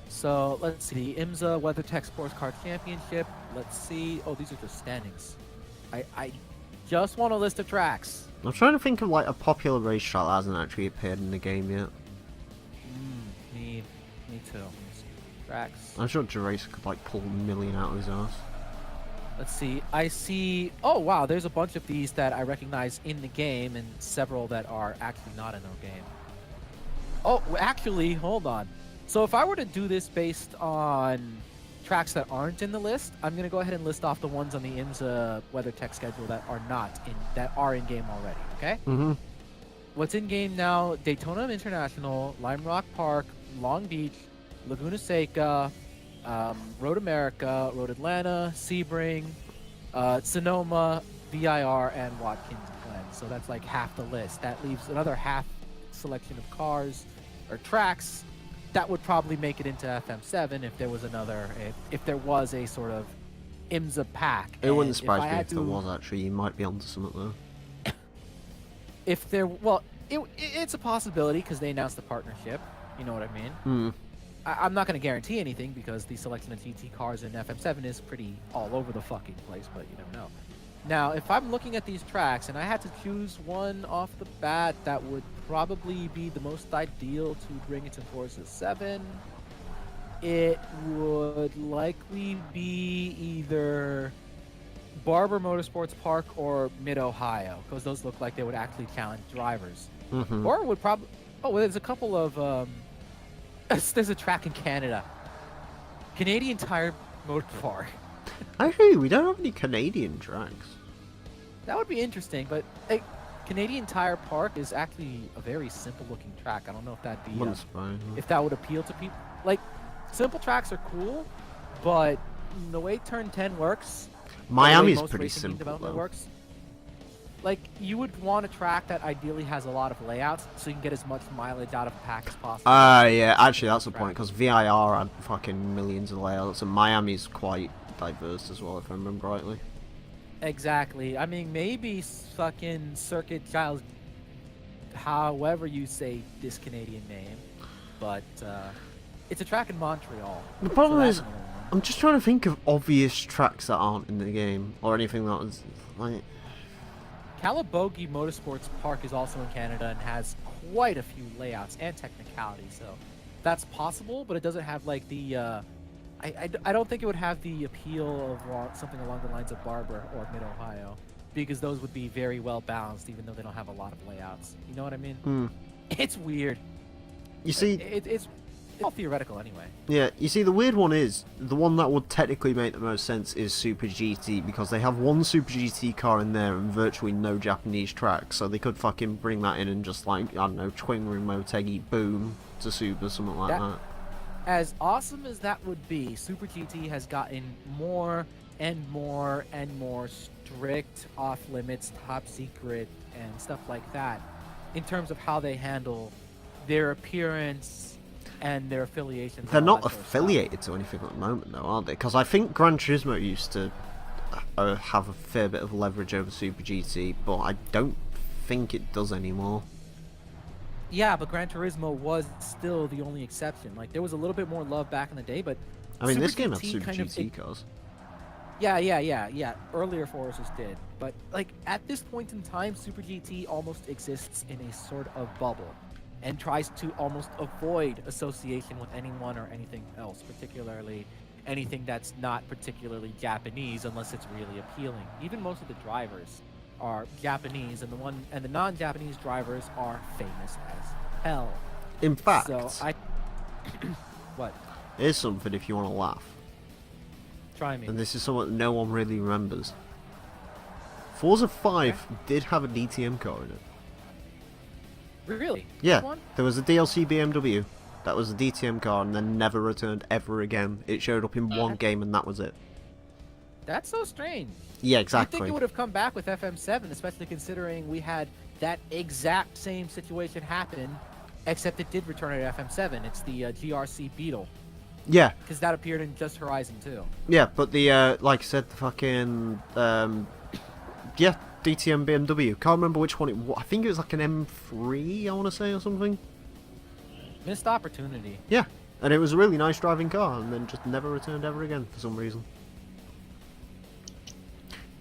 So let's see, IMSA WeatherTech Sports Car Championship. Let's see. Oh, these are just standings. I just want a list of tracks. I'm trying to think of like a popular racetrack that hasn't actually appeared in the game yet. Me too. Let me see. Tracks. I'm sure Jurassic could like pull a million out of his ass. Let's see. I see. Oh wow, there's a bunch of these that I recognize in the game, and several that are actually not in the game. Oh, actually, hold on. So if I were to do this based on tracks that aren't in the list, I'm gonna go ahead and list off the ones on the IMSA WeatherTech schedule that are in game already. Okay. Mm-hmm. What's in game now? Daytona International, Lime Rock Park, Long Beach, Laguna Seca, Road America, Road Atlanta, Sebring, Sonoma, VIR, and Watkins Glen. So that's like half the list. That leaves another half selection of cars or tracks that would probably make it into FM7 if there was if there was a sort of IMSA pack. It wouldn't surprise me had if there was actually. You might be onto something though. It's a possibility because they announced the partnership. You know what I mean? Hmm. I'm not going to guarantee anything because the selection of GT cars in FM7 is pretty all over the fucking place, but you never know. Now, if I'm looking at these tracks and I had to choose one off the bat that would probably be the most ideal to bring it to Forza 7, it would likely be either Barber Motorsports Park or Mid-Ohio, because those look like they would actually challenge drivers. Mm-hmm. Or would probably... Oh, well, there's a couple of... there's a track in Canada. Canadian Tire Motor Park. Actually, we don't have any Canadian tracks. That would be interesting, but like, Canadian Tire Park is actually a very simple-looking track. I don't know if that'd be Wouldn't surprise me. if that would appeal to people. Like, simple tracks are cool, but the way Turn 10 works, Miami's the way most pretty racing game simple, development though. works. Like, you would want a track that ideally has a lot of layouts, so you can get as much mileage out of a pack as possible. Yeah, actually, that's the point, because VIR had fucking millions of layouts, and Miami's quite diverse as well, if I remember rightly. Exactly. I mean, maybe fucking Circuit Giles, however you say this Canadian name, but it's a track in Montreal. The problem that's is, another one. I'm just trying to think of obvious tracks that aren't in the game, or anything that was, like... Calabogie Motorsports Park is also in Canada and has quite a few layouts and technicalities, so that's possible, but it doesn't have like the I don't think it would have the appeal of something along the lines of Barber or Mid-Ohio, because those would be very well balanced even though they don't have a lot of layouts. You know what I mean? It's weird. You see... It's all theoretical anyway. Yeah, you see, the weird one is, the one that would technically make the most sense is Super GT, because they have one Super GT car in there and virtually no Japanese tracks, so they could fucking bring that in and just, like, I don't know, Twin Ring Motegi, boom, to Super, something like that. As awesome as that would be, Super GT has gotten more and more and more strict, off-limits, top secret, and stuff like that, in terms of how they handle their appearance and their affiliations. They're not affiliated to anything at the moment, though, aren't they? Because I think Gran Turismo used to have a fair bit of leverage over Super GT, but I don't think it does anymore. Yeah, but Gran Turismo was still the only exception. Like, there was a little bit more love back in the day, but I mean, Super this game has GT Super kind of- GT cars. Yeah. Earlier Forzas did, but like at this point in time, Super GT almost exists in a sort of bubble, and tries to almost avoid association with anyone or anything else, particularly anything that's not particularly Japanese, unless it's really appealing. Even most of the drivers are Japanese, and the non-Japanese drivers are famous as hell. In fact, So what? here's something if you want to laugh. Try me. And this is something that no one really remembers. Forza 5 did have a DTM car in it. Really? Yeah, Which one? there was a DLC BMW that was a DTM car and then never returned ever again. It showed up in one game and that was it. That's so strange. Yeah, I think exactly. it would have come back with FM7, especially considering we had that exact same situation happen, except it did return at FM7. It's the GRC Beetle, Yeah, because that appeared in Just Horizon 2. yeah, but the, like I said, the fucking, yeah, DTM BMW. Can't remember which one it was. I think it was like an M3, I want to say, or something. Missed opportunity. Yeah, and it was a really nice driving car, and then just never returned ever again for some reason.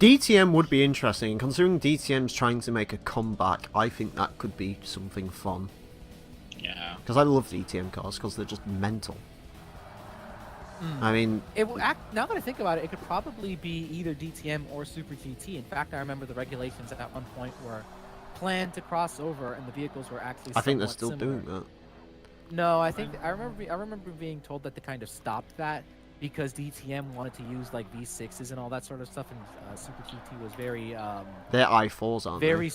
DTM would be interesting, and considering DTM's trying to make a comeback, I think that could be something fun. Yeah. Because I love DTM cars, because they're just mental. I mean, Now that I think about it, it could probably be either DTM or Super GT. In fact, I remember the regulations at one point were planned to cross over, and the vehicles were actually. I think they're somewhat still similar. doing that. No, I think I remember being told that they kind of stopped that because DTM wanted to use like V6s and all that sort of stuff, and Super GT was very They're i4s, aren't very.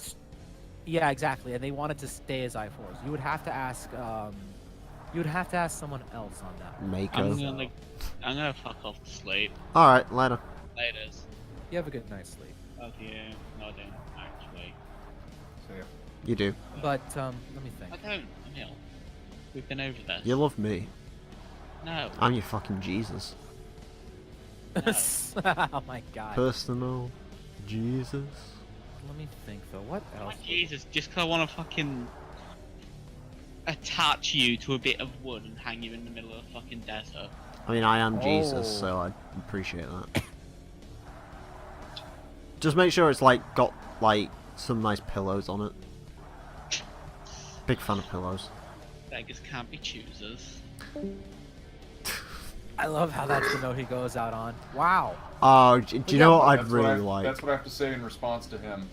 Yeah, exactly, and they wanted to stay as i4s. You would have to ask. You would have to ask someone else on that. they? I'm Mako. gonna fuck off to sleep. Alright, later. Laters. You have a good night's sleep. Love you. No, I don't actually. See ya. You do. But let me think. I don't, Emile. We've been over this. You love me. No. I'm your fucking Jesus. Oh my god. Personal Jesus. Let me think though. What Oh, else? Jesus, just 'cause I want to fucking attach you to a bit of wood and hang you in the middle of the fucking desert. I mean, I am Jesus, Oh. so I appreciate that. Just make sure it's like got like some nice pillows on it. Big fan of pillows. Beggars can't be choosers. I love how that's the note he goes out on. Wow. Oh, do you know what I'd That's really what I, like? That's what I have to say in response to him.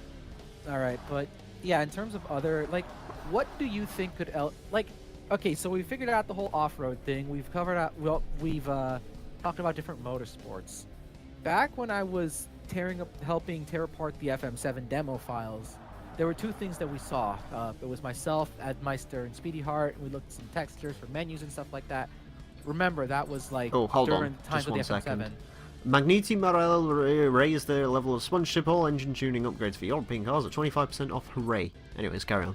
All right, but yeah, in terms of other, like, what do you think could like? Okay, so we figured out the whole off-road thing. We've covered out. Well, we've talked about different motorsports. Back when I was helping tear apart the FM7 demo files, there were two things that we saw. It was myself, Admeister, and Speedy Heart, and we looked at some textures for menus and stuff like that. Remember, that was like during the times of the FM7. Magneti Marel raised their level of sponge chip all engine tuning upgrades for European cars at 25% off. Hooray! Anyways, carry on.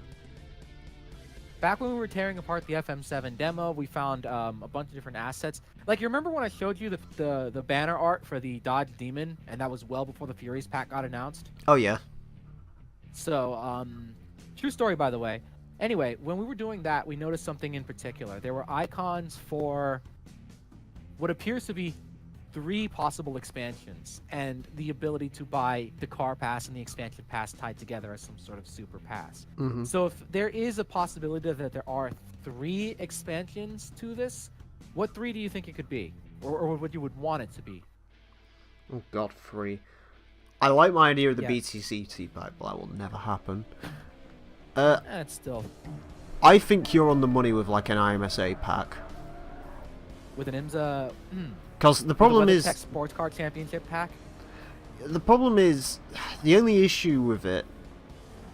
Back when we were tearing apart the FM7 demo, we found a bunch of different assets. Like, you remember when I showed you the banner art for the Dodge Demon, and that was well before the Furies pack got announced? Oh yeah. So, true story, by the way. Anyway, when we were doing that, we noticed something in particular. There were icons for what appears to be 3 possible expansions, and the ability to buy the car pass and the expansion pass tied together as some sort of super pass. So if there is a possibility that there are 3 expansions to this, what 3 do you think it could be? Or what you would want it to be? Oh god, 3. I like my idea of the Yeah. BTCT pack, but that will never happen. It's still I think you're on the money with like an IMSA pack. with an IMSA. Because the problem is, Tech Sports Car Championship pack. the only issue with it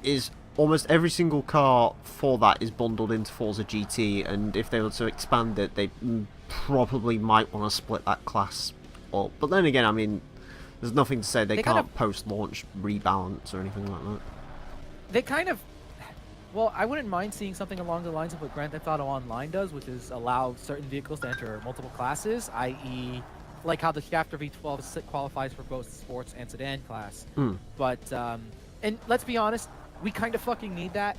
is almost every single car for that is bundled into Forza GT, and if they were to expand it, they probably might want to split that class up. But then again, I mean, there's nothing to say they can't post-launch rebalance or anything like that. They kind of. Well, I wouldn't mind seeing something along the lines of what Grand Theft Auto Online does, which is allow certain vehicles to enter multiple classes, i.e., like how the Shafter V12 qualifies for both sports and sedan class. But, and let's be honest, we kind of fucking need that,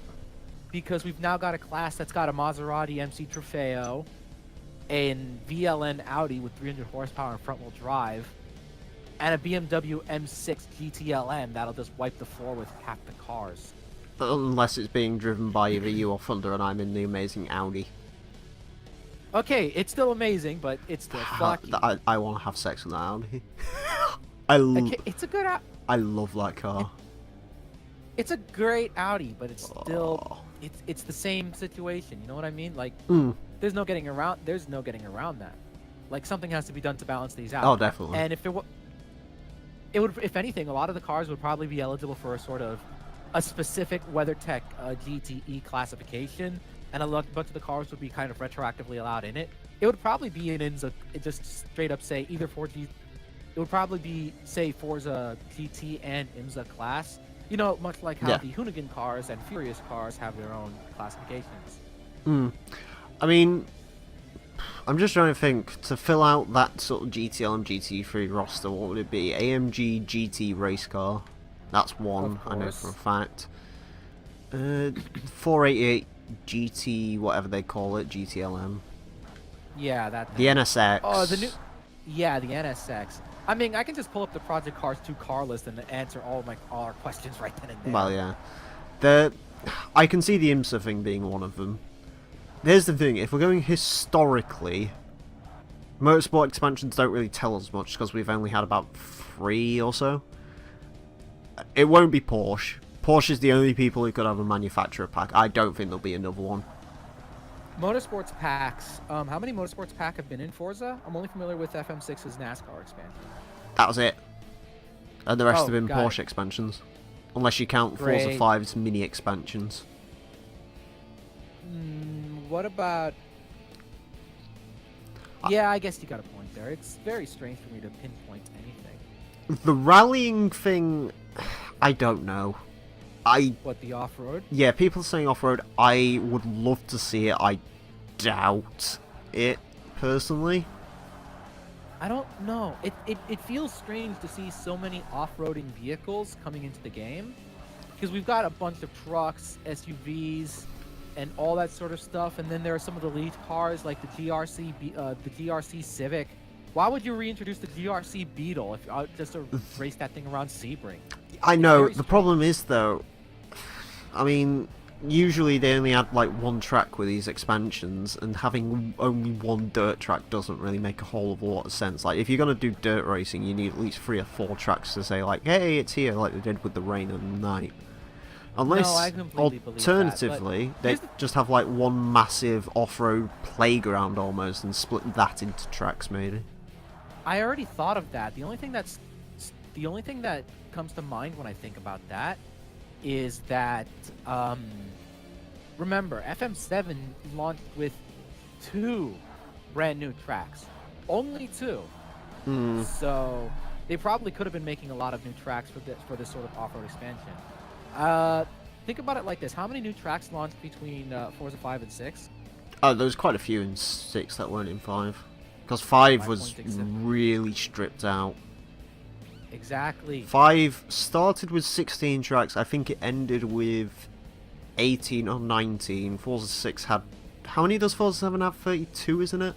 because we've now got a class that's got a Maserati MC Trofeo, an VLN Audi with 300 horsepower and front-wheel drive, and a BMW M6 GTLM that'll just wipe the floor with half the cars. Unless it's being driven by either you or Thunder, and I'm in the amazing Audi. Okay, it's still amazing, but it's still fucky. I want to have sex with that Audi. It's a good. I love that car. It's a great Audi, but it's still it's the same situation. You know what I mean? Like, there's no getting around. There's no getting around that. Like, something has to be done to balance these out. Oh, definitely. And if it would, if anything, a lot of the cars would probably be eligible for a specific WeatherTech GTE classification, and a bunch of the cars would be kind of retroactively allowed in it. It would probably be an IMSA, just straight up say either it would probably be, say, Forza GT and IMSA class. You know, much like how the Hoonigan cars and Furious cars have their own classifications. I mean, I'm just trying to think, to fill out that sort of GTL and GT3 roster, what would it be? AMG GT race car. That's one, I know for a fact. 488 GT, whatever they call it, GTLM. Yeah, that. The NSX. Oh, the NSX. I mean, I can just pull up the Project Cars 2 car list and answer all our questions right then and there. Well, yeah. I can see the IMSA thing being one of them. Here's the thing, if we're going historically, Motorsport expansions don't really tell us much, because we've only had about 3 or so. It won't be Porsche. Porsche is the only people who could have a manufacturer pack. I don't think there'll be another one. Motorsports packs. How many Motorsports pack have been in Forza? I'm only familiar with FM6's NASCAR expansion. That was it. And the rest have been got Porsche expansions. Unless you count Great. Forza 5's mini expansions. What about... Yeah, I guess you got a point there. It's very strange for me to pinpoint anything. The rallying thing, I don't know. What, the off-road? Yeah, people saying off-road, I would love to see it. I doubt it, personally. I don't know. It feels strange to see so many off-roading vehicles coming into the game. Because we've got a bunch of trucks, SUVs, and all that sort of stuff. And then there are some of the lead cars like the GRC Civic. Why would you reintroduce the GRC Beetle if just to race that thing around Sebring? I know, very the strange. problem is though, I mean, usually they only add like one track with these expansions, and having only one dirt track doesn't really make a whole lot of sense. Like, if you're gonna do dirt racing, you need at least 3 or 4 tracks to say like, hey, it's here, like they did with the rain and the night. Unless, I completely believe that, but alternatively, they here's the- just have like one massive off-road playground almost, and split that into tracks maybe. I already thought of that. The only thing that comes to mind when I think about that is that remember FM7 launched with 2 brand new tracks, only 2. Hmm. So they probably could have been making a lot of new tracks for this sort of off-road expansion. Think about it like this: how many new tracks launched between Forza 5 and 6? Oh, there was quite a few in 6 that weren't in 5. Because 5 was 5.67. really stripped out. Exactly. 5 started with 16 tracks. I think it ended with 18 or 19. Forza 6 had... How many does Forza 7 have? 32, isn't it?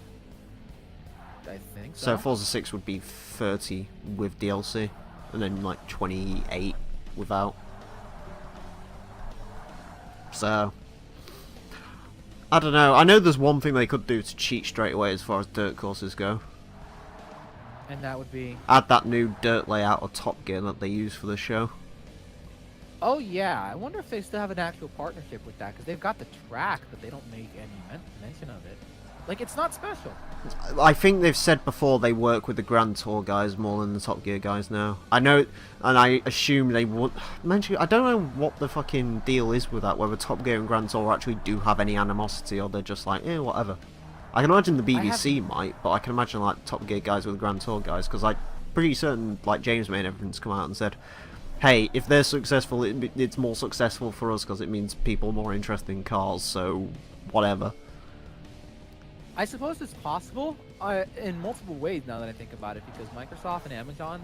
I think So Forza 6 would be 30 with DLC. And then like 28 without. So... I don't know. I know there's one thing they could do to cheat straight away as far as dirt courses go. And that would be... Add that new dirt layout of Top Gear that they use for the show. Oh yeah, I wonder if they still have an actual partnership with that, because they've got the track, but they don't make any mention of it. Like, it's not special. I think they've said before they work with the Grand Tour guys more than the Top Gear guys now. I know, and I assume they would... I don't know what the fucking deal is with that, whether Top Gear and Grand Tour actually do have any animosity, or they're just like, eh, whatever. I can imagine the BBC might, but I can imagine like Top Gear guys with the Grand Tour guys, because I'm pretty certain like James May and everything's come out and said, hey, if they're successful, it's more successful for us because it means people are more interested in cars, so whatever. I suppose it's possible in multiple ways now that I think about it, because Microsoft and Amazon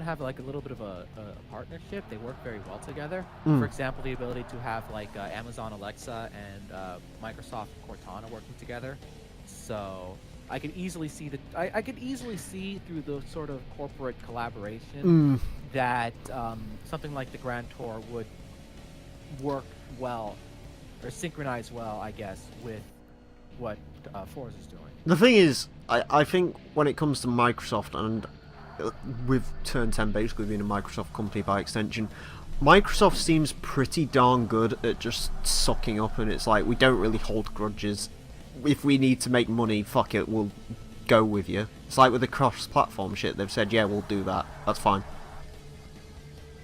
have like a little bit of a partnership. They work very well together. For example, the ability to have like Amazon Alexa and Microsoft Cortana working together. So I could easily see I could easily see through the sort of corporate collaboration that something like the Grand Tour would work well or synchronize well, I guess, with what Forza's doing. The thing is, I think when it comes to Microsoft, and with Turn 10 basically being a Microsoft company by extension, Microsoft seems pretty darn good at just sucking up, and it's like, we don't really hold grudges. If we need to make money, fuck it, we'll go with you. It's like with the cross-platform shit, they've said, yeah, we'll do that. That's fine.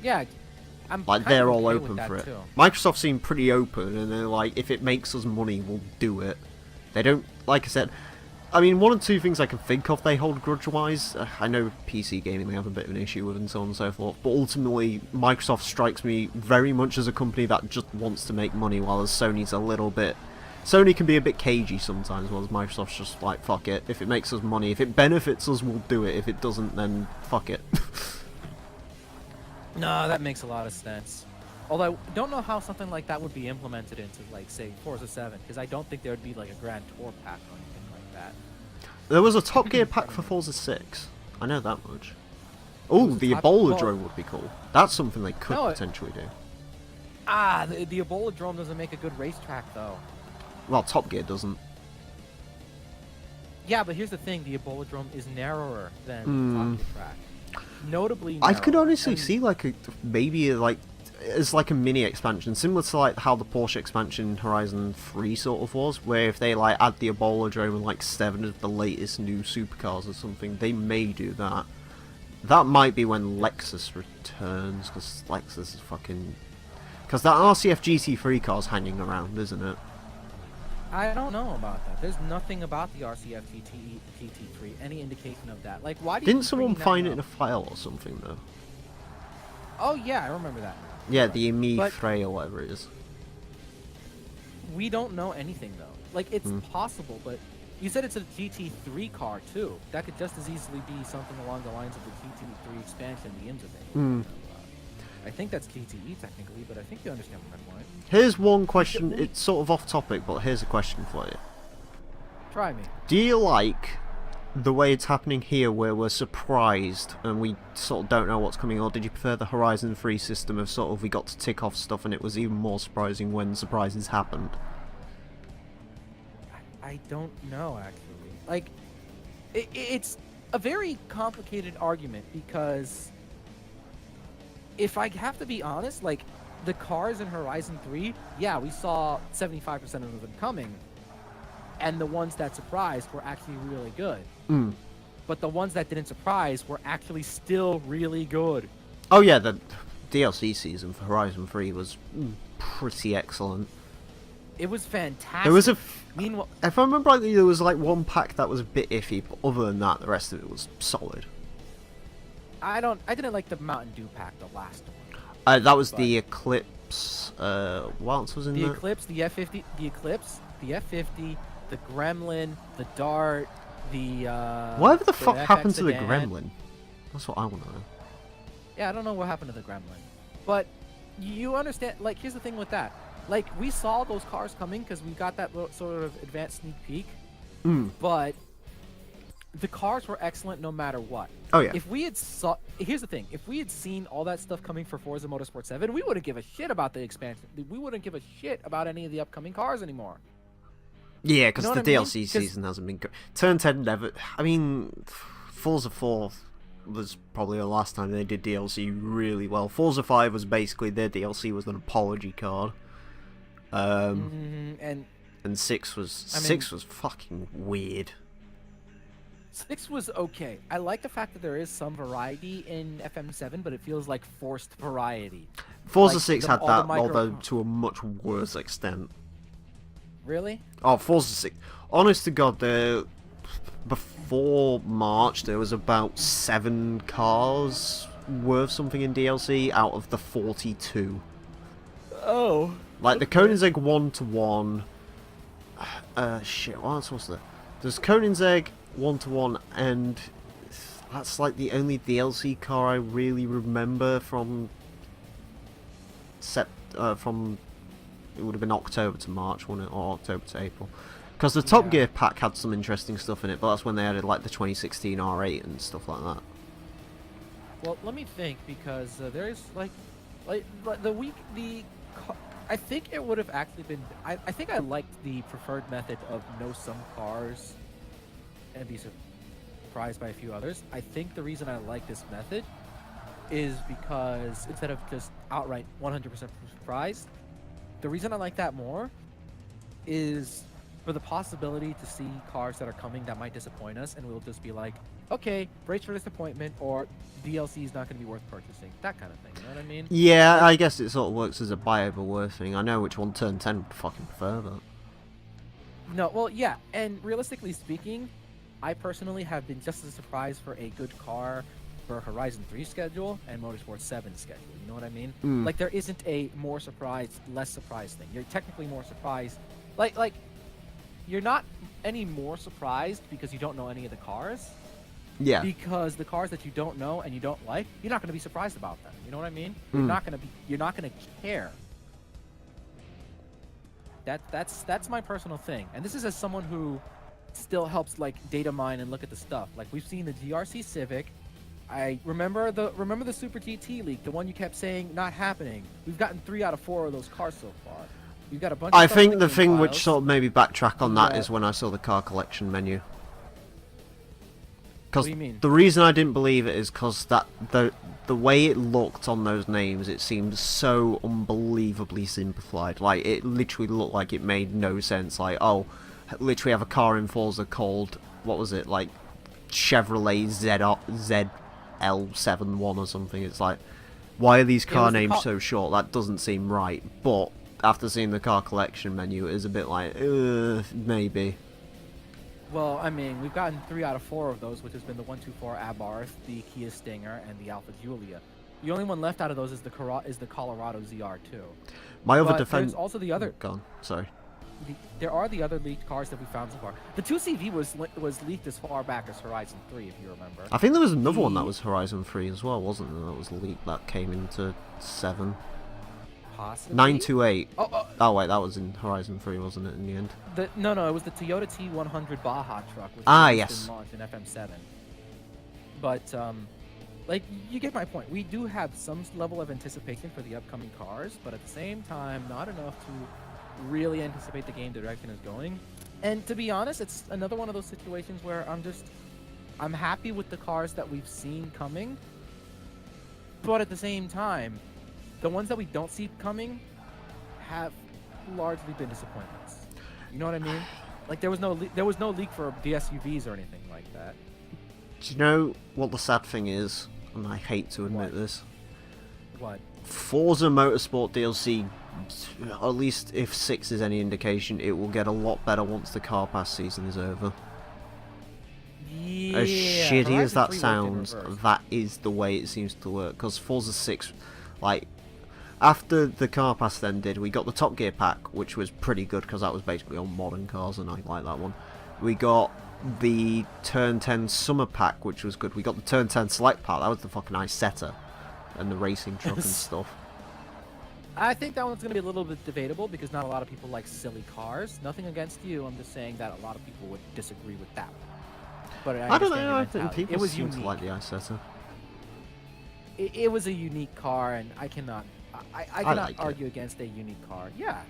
Yeah, I'm Like, kind they're of all okay with open that for it. too. Microsoft seem pretty open, and they're like, if it makes us money, we'll do it. They don't, like I said, I mean, one or two things I can think of they hold grudge-wise. I know PC gaming they have a bit of an issue with and so on and so forth, but ultimately, Microsoft strikes me very much as a company that just wants to make money, while Sony's a little bit... Sony can be a bit cagey sometimes, whereas Microsoft's just like, fuck it, if it makes us money, if it benefits us, we'll do it, if it doesn't, then fuck it. No, that makes a lot of sense. Although I don't know how something like that would be implemented into, like, say, Forza 7, because I don't think there would be like a Grand Tour pack or anything like that. There was a Top Gear pack for Forza 6. I know that much. Oh, was a the Top- Ebola well- drone would be cool. That's something they could No, potentially do. The Ebola drone doesn't make a good racetrack, though. Well, Top Gear doesn't. Yeah, but here's the thing: the Ebola drone is narrower than the Top Gear track. Notably, I could narrower. honestly And- see like as like a mini expansion, similar to like how the Porsche expansion in Horizon 3 sort of was, where if they like add the Ebola drone and like 7 of the latest new supercars or something, they may do that. That might be when Lexus returns, because Lexus is fucking... Because that RCF GT3 car's hanging around, isn't it? I don't know about that. There's nothing about the RCF GT3, any indication of that. Like, why do you Didn't keep someone bringing that find it up? in a file or something, though? Oh yeah, I remember that. Yeah, the Emile But- Frey or whatever it is. We don't know anything though. Like, it's possible, but you said it's a GT3 car too. That could just as easily be something along the lines of the GT3 expansion the IMSA made. I think that's GTE technically, but I think you understand what I'm going. Here's one question, it's sort of off topic, but here's a question for you. Try me. Do you like the way it's happening here, where we're surprised and we sort of don't know what's coming, or did you prefer the Horizon 3 system of sort of we got to tick off stuff and it was even more surprising when surprises happened? I don't know, actually. Like, it's a very complicated argument because if I have to be honest, like, the cars in Horizon 3, yeah, we saw 75% of them coming, and the ones that surprised were actually really good. Mm. But the ones that didn't surprise were actually still really good. Oh yeah, the DLC season for Horizon 3 was pretty excellent. It was fantastic. There was Meanwhile, if I remember rightly, there was like one pack that was a bit iffy, but other than that, the rest of it was solid. I didn't like the Mountain Dew pack, the last one. That was the Eclipse. What else was in The there? Eclipse, the F50, the Eclipse, the F50, the Gremlin, the Dart, the Whatever the the fuck FX happened to the sedan. Gremlin? That's what I want to know. Yeah, I don't know what happened to the Gremlin, but you understand. Like, here's the thing with that. Like, we saw those cars coming because we got that little, sort of advanced sneak peek, but the cars were excellent no matter what. Oh yeah. If we had here's the thing: if we had seen all that stuff coming for Forza Motorsport 7, we wouldn't give a shit about the expansion. We wouldn't give a shit about any of the upcoming cars anymore. Yeah, because You know the what I mean? DLC 'Cause- season hasn't been good. Turn 10 never. I mean, Forza 4 was probably the last time they did DLC really well. Forza 5 was basically their DLC was an apology card. And And 6 was I mean- 6 was fucking weird. 6 was okay. I like the fact that there is some variety in FM7, but it feels like forced variety. Forza Like, 6 the- had all the that, micro- although to a much worse extent. Really? Oh, Forza 6. Honest to God, before March, there was about 7 cars worth something in DLC out of the 42. Oh. Like the Koenigsegg 1-to-1. Shit, what else was there? There's Koenigsegg 1-to-1, and that's like the only DLC car I really remember from. From it would have been October to March, wouldn't it, or October to April? Because the Top Yeah. Gear pack had some interesting stuff in it, but that's when they added like the 2016 R8 and stuff like that. Well, let me think, because there's like I think it would have actually been. I think I liked the preferred method of know some cars and be surprised by a few others. I think the reason I like this method is because instead of just outright 100% surprised, the reason I like that more is for the possibility to see cars that are coming that might disappoint us, and we'll just be like, okay, brace for disappointment, or DLC is not going to be worth purchasing. That kind of thing, you know what I mean? Yeah, I guess it sort of works as a buy over worth thing. I know which one Turn 10 would fucking prefer, but. No, well, yeah, and realistically speaking, I personally have been just as surprised for a good car for Horizon 3 schedule and Motorsport 7 schedule. You know what I mean? Mm. Like, there isn't a more surprised, less surprised thing. You're technically more surprised. Like, you're not any more surprised because you don't know any of the cars. Yeah. Because the cars that you don't know and you don't like, you're not going to be surprised about them. You know what I mean? Mm. You're not going to care. That's my personal thing. And this is as someone who still helps like data mine and look at the stuff. Like, we've seen the GRC Civic. I remember the Super GT leak, the one you kept saying not happening. We've gotten 3 out of 4 of those cars so far. We've got a bunch. I of stuff think in the game thing which files. sort of made me backtrack on that Yeah. is when I saw the car collection menu. What Because do you mean? the reason I didn't believe it is because that the way it looked on those names, it seemed so unbelievably simplified. Like, it literally looked like it made no sense. Like, oh, literally have a car in Forza called, what was it, like Chevrolet ZL71 or something. It's like, why are these car was the names car- so short? That doesn't seem right. But after seeing the car collection menu, it is a bit like, maybe. Well, I mean, we've gotten 3 out of 4 of those, which has been the 124 Abarth, the Kia Stinger, and the Alpha Giulia. The only one left out of those is the Colorado ZR2. My other But defense. there's also the other. Gone. Sorry. There are the other leaked cars that we found so far. The 2CV was leaked as far back as Horizon 3, if you remember. I think there was another one that The- was Horizon 3 as well, wasn't there? That was leaked that came into 7. Possibly. 928. Oh, Oh wait, that was in Horizon 3, wasn't it? In the end. no, it was the Toyota T100 Baja truck, which Ah, was yes. launched in FM7. But like, you get my point. We do have some level of anticipation for the upcoming cars, but at the same time, not enough to really anticipate the game direction is going. And to be honest, it's another one of those situations where I'm happy with the cars that we've seen coming, but at the same time, the ones that we don't see coming have largely been disappointments. You know what I mean? Like, there was no leak for the SUVs or anything like that. Do you know what the sad thing is? And I hate to admit What? this. What? Forza Motorsport DLC, at least if 6 is any indication, it will get a lot better once the car pass season is over. Yeah. As shitty as Horizon that 3 worked in sounds, reverse. that is the way it seems to work. Because Forza 6, like, after the car pass ended, we got the Top Gear pack, which was pretty good because that was basically on modern cars, and I like that one. We got the Turn 10 Summer pack, which was good. We got the Turn 10 Select pack, that was the fucking nice setter, and the racing truck and stuff. I think that one's going to be a little bit debatable because not a lot of people like silly cars. Nothing against you. I'm just saying that a lot of people would disagree with that one. But I don't understand your know, I think mentality. people It was seem unique. to like the ice setter. It was a unique car, and I cannot like it. argue against a unique car. Yeah.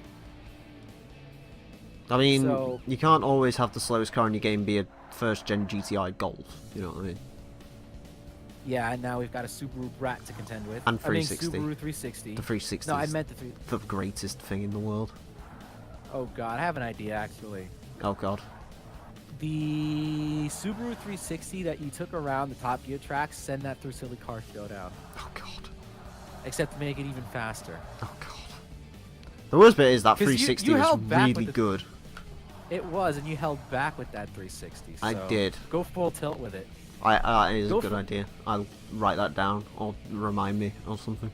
I mean, So- you can't always have the slowest car in your game be a first-gen GTI Golf, you know what I mean? Yeah, and now we've got a Subaru Brat to contend with. And 360. I mean, Subaru 360. The 360 No, I is meant the 3... the greatest thing in the world. Oh, God. I have an idea, actually. Oh god. The Subaru 360 that you took around the Top Gear tracks, send that through Silly Car Showdown. Oh god. Except to make it even faster. Oh god. The worst bit is that 'Cause you 360 held was back with really the- good. It was, and you held back with that 360. I so did. Go full tilt with it. It is a Go good for- idea. I'll write that down or remind me or something.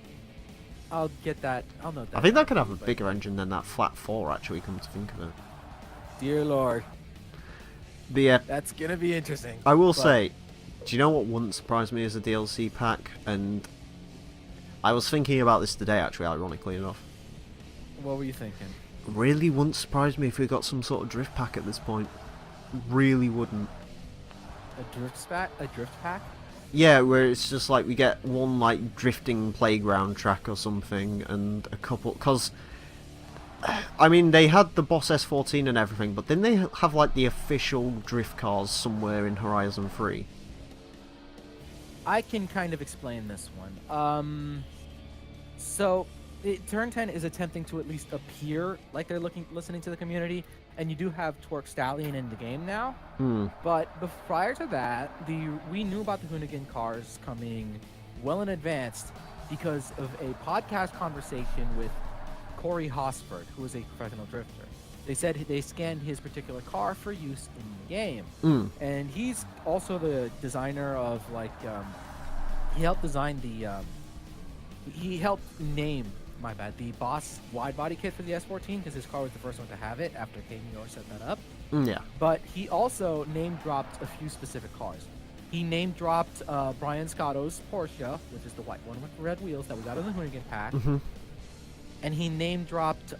I'll get that. I'll note that. I think down that could for have you, a but- bigger engine than that flat 4 actually, come to think of it. Dear Lord, But yeah, that's gonna be interesting. I will But- say, do you know what wouldn't surprise me as a DLC pack? And I was thinking about this today actually, ironically enough. What were you thinking? Really wouldn't surprise me if we got some sort of drift pack at this point. Really wouldn't. A drift pack? Yeah, where it's just like we get one like drifting playground track or something, and a couple. Because I mean, they had the Boss S14 and everything, but then they have like the official drift cars somewhere in Horizon 3. I can kind of explain this one. So Turn 10 is attempting to at least appear like they're listening to the community, and you do have Twerk Stallion in the game now. But prior to that, we knew about the Hoonigan cars coming well in advance because of a podcast conversation with Corey Hosford, who is a professional drifter. They said they scanned his particular car for use in the game, and he's also the designer of he helped design he helped name the Boss wide body kit for the S14 because his car was the first one to have it after KMUR set that up. Yeah. But he also name dropped a few specific cars. He name dropped Brian Scotto's Porsche, which is the white one with the red wheels that we got in the Hoonigan pack. And he name dropped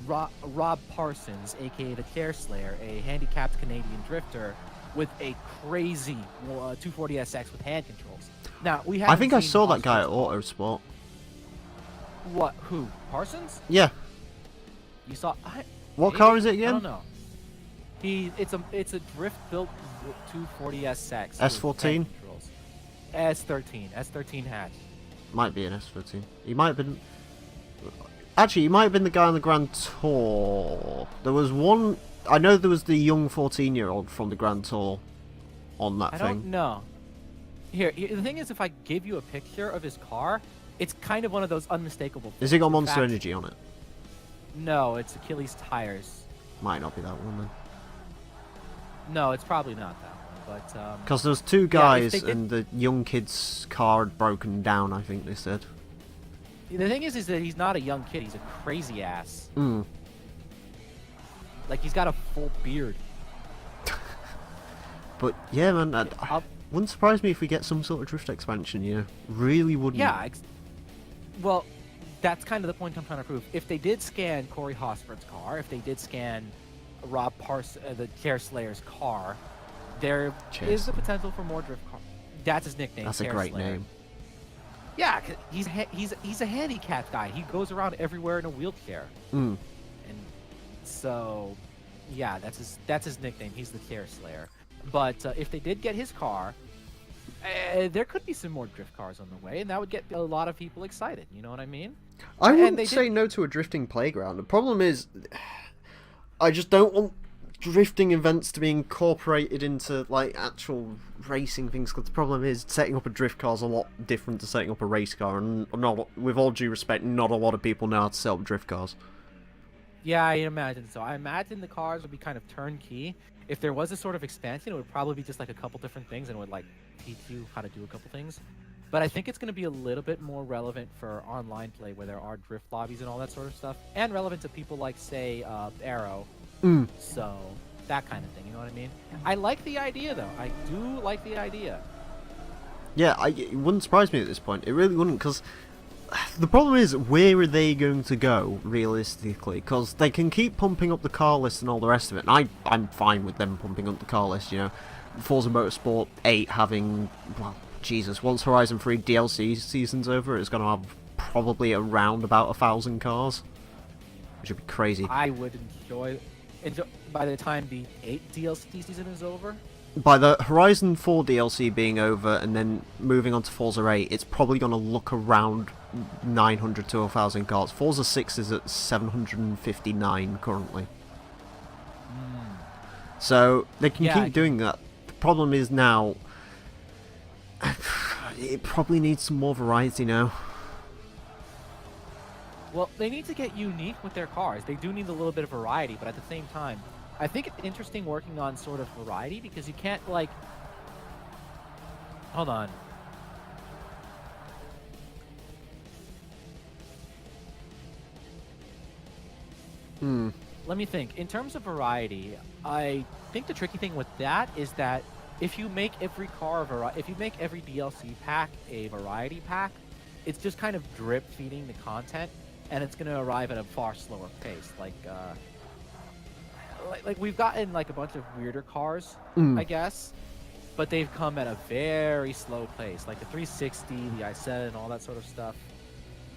Rob Parsons, aka the Chair Slayer, a handicapped Canadian drifter with a crazy 240SX with hand controls. Now we have. I think I saw that guy at Autosport. What? Who? Parsons? Yeah. You saw? What maybe? car is it again? I don't know. It's a drift built 240SX. with S14? hand controls. S13 hatch. Might be an S14. He might have been. Actually, he might have been the guy on the Grand Tour. There was one. I know there was the young 14-year-old from the Grand Tour on that I thing. don't know. Here, the thing is, if I give you a picture of his car, it's kind of one of those unmistakable. Has it got In Monster fact, Energy on it? No, it's Achilles tires. Might not be that one then. No, it's probably not that one. But Because there was two Yeah, if guys they did- and the young kid's car had broken down, I think they said. the thing is that he's not a young kid. He's a crazy ass. Like he's got a full beard. But yeah, man, I'll- wouldn't surprise me if we get some sort of drift expansion, yeah. Really wouldn't. Yeah. Well, that's kind of the point I'm trying to prove. If they did scan Corey Hosford's car, if they did scan Rob the Chair Slayer's car, there is the potential for more drift car. That's his nickname. That's a Chair great Slayer. name. Yeah, 'cause he's a handicapped guy. He goes around everywhere in a wheelchair. Mm. And so, yeah, that's his nickname. He's the Chair Slayer. But if they did get his car, there could be some more drift cars on the way, and that would get a lot of people excited. You know what I mean? I And wouldn't they say no to a drifting playground. The problem is, I just don't want drifting events to be incorporated into like actual racing things. Because the problem is, setting up a drift car is a lot different to setting up a race car, and not, with all due respect, not a lot of people know how to set up drift cars. Yeah, I imagine so. I imagine the cars would be kind of turnkey. If there was a sort of expansion, it would probably be just like a couple different things and it would like teach you how to do a couple things. But I think it's going to be a little bit more relevant for online play where there are drift lobbies and all that sort of stuff, and relevant to people like, say, Arrow. Mm. So, that kind of thing, you know what I mean? I like the idea, though. I do like the idea. Yeah, it wouldn't surprise me at this point. It really wouldn't, because the problem is, where are they going to go, realistically? Because they can keep pumping up the car list and all the rest of it, and I'm fine with them pumping up the car list, you know. Forza Motorsport 8 having, well, Jesus, once Horizon 3 DLC season's over, it's going to have probably around about 1,000 cars. Which would be crazy. I would enjoy by the time the 8 DLC season is over. By the Horizon 4 DLC being over and then moving on to Forza 8, it's probably going to look around 900 to 1,000 cars. Forza 6 is at 759 currently. So they can keep doing that. The problem is now, it probably needs some more variety now. Well, they need to get unique with their cars. They do need a little bit of variety, but at the same time, I think it's interesting working on sort of variety because you can't, like... Hold on. Let me think. In terms of variety, I think the tricky thing with that is that if you make every car if you make every DLC pack a variety pack, it's just kind of drip feeding the content, and it's going to arrive at a far slower pace. Like we've gotten like a bunch of weirder cars, I guess, but they've come at a very slow pace, like the 360, the i7, all that sort of stuff.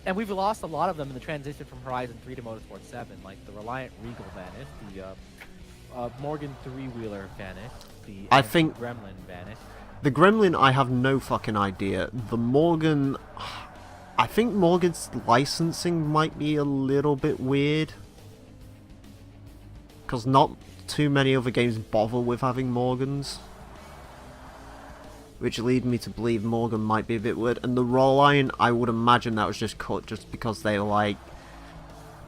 And we've lost a lot of them in the transition from Horizon 3 to Motorsport 7, like the Reliant Regal vanished, the Morgan 3-wheeler vanished, the Gremlin vanished. The Gremlin, I have no fucking idea. The Morgan... I think Morgan's licensing might be a little bit weird. Because not too many other games bother with having Morgans. Which lead me to believe Morgan might be a bit weird. And the Reliant, I would imagine that was just cut just because they were like,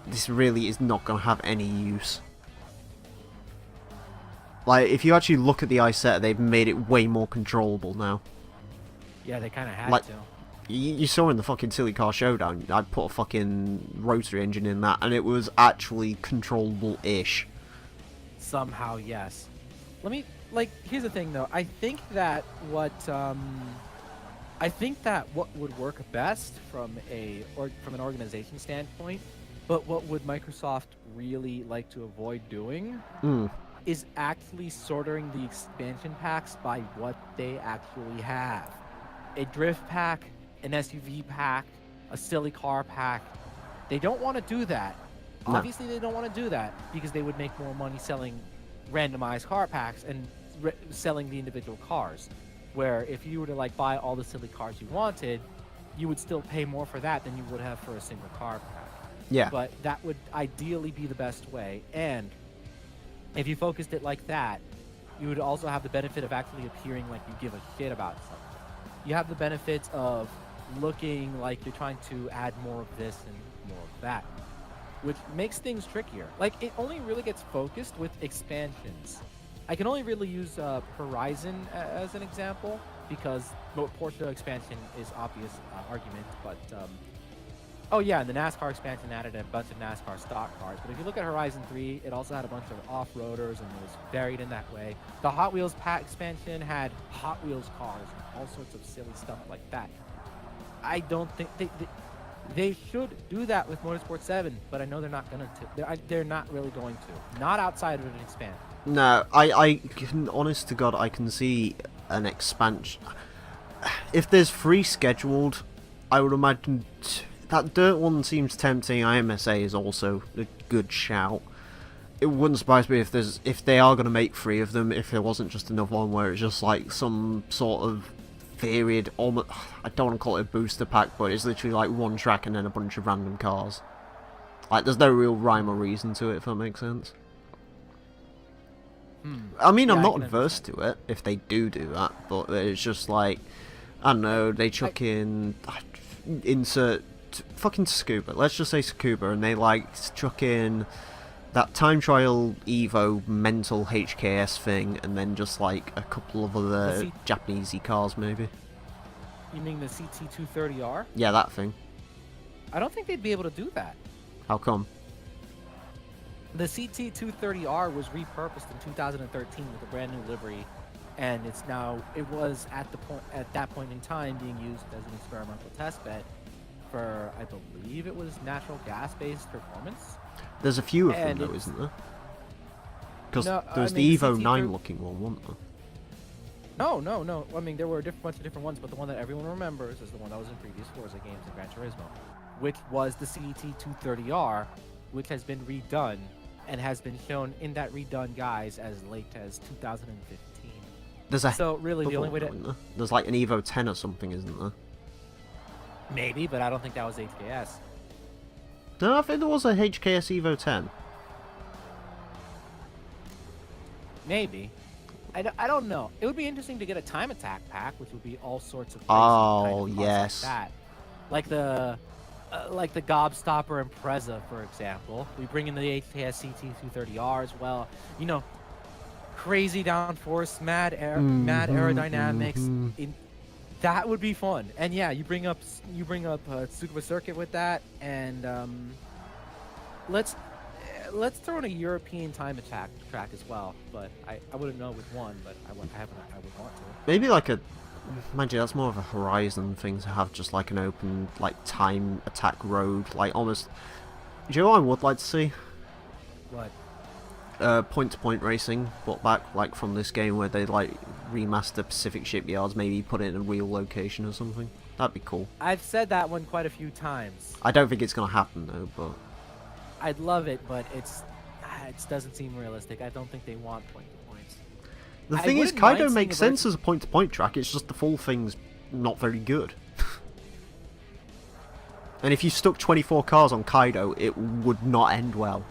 this really is not going to have any use. Like, if you actually look at the Isetta, they've made it way more controllable now. Yeah, they kind of had like, to. You saw in the fucking Silly Car Showdown, I put a fucking rotary engine in that, and it was actually controllable-ish. Somehow, yes. Let me, like, here's the thing, though. I think that what would work best from an organization standpoint, but what would Microsoft really like to avoid doing is actually sorting the expansion packs by what they actually have. A drift pack, an SUV pack, a silly car pack. They don't want to do that. No. Obviously, they don't want to do that because they would make more money selling randomized car packs and selling the individual cars. Where if you were to like buy all the silly cars you wanted, you would still pay more for that than you would have for a single car pack. Yeah. But that would ideally be the best way. And if you focused it like that, you would also have the benefit of actually appearing like you give a shit about something. You have the benefits of looking like you're trying to add more of this and more of that, which makes things trickier. Like, it only really gets focused with expansions. I can only really use Horizon as an example because Porsche expansion is obvious argument, but oh yeah, and the NASCAR expansion added a bunch of NASCAR stock cars. But if you look at Horizon 3, it also had a bunch of off-roaders and it was varied in that way. The Hot Wheels pack expansion had Hot Wheels cars and all sorts of silly stuff like that. I don't think They should do that with Motorsport 7, but I know they're not going to. They're not really going to. Not outside of an expand. No, I can, honest to God, I can see an expansion. If there's free scheduled, I would imagine that Dirt one seems tempting. IMSA is also a good shout. It wouldn't surprise me if they are going to make 3 of them, if there wasn't just another one where it's just like some sort of varied, almost, I don't want to call it a booster pack, but it's literally like one track and then a bunch of random cars. Like, there's no real rhyme or reason to it, if that makes sense. I mean, Yeah, I'm I not can adverse understand. to it if they do that, but it's just like, I don't know, they chuck in, insert fucking Scuba, let's just say Scuba, and they like chuck in that time trial Evo mental HKS thing, and then just like a couple of other Japanesey cars maybe. You mean the CT230R? Yeah, that thing. I don't think they'd be able to do that. How come? The CT230R was repurposed in 2013 with a brand new livery, and it was at that point in time being used as an experimental test bed for, I believe it was natural gas-based performance. There's a few of them And though, it's- isn't there? Because No, there's I the mean, Evo CT 9 looking one, wasn't there? No. I mean, there were a bunch of different ones, but the one that everyone remembers is the one that was in previous Forza games and Gran Turismo, which was the CT230R, which has been redone and has been shown in that redone guise as late as 2015. There's a So really, the other only way one, to isn't there? There's like an Evo 10 or something, isn't there? maybe, but I don't think that was HKS. No, I think there was a HKS Evo 10. Maybe. I don't know. It would be interesting to get a time attack pack, which would be all sorts of Oh, cars yes. like that. Like the Gobstopper Impreza, for example. We bring in the HKS CT230R as well. You know, crazy downforce, mad aerodynamics. That would be fun. And yeah, you bring up Tsukuba Circuit with that, and let's throw in a European time attack track as well. But I wouldn't know with one, but I would want to. Maybe like a... Mind you, that's more of a Horizon thing to have just like an open, like, time attack road. Like, almost... Do you know what I would like to see? What? Point-to-point racing, but back, like, from this game where they, like, remaster Pacific Shipyards, maybe put it in a real location or something. That'd be cool. I've said that one quite a few times. I don't think it's gonna happen, though, but... I'd love it, but it doesn't seem realistic. I don't think they want point-to-points. The I thing is, wouldn't mind Kaido seeing makes a sense version- as a point-to-point track, it's just the full thing's not very good. And if you stuck 24 cars on Kaido, it would not end well.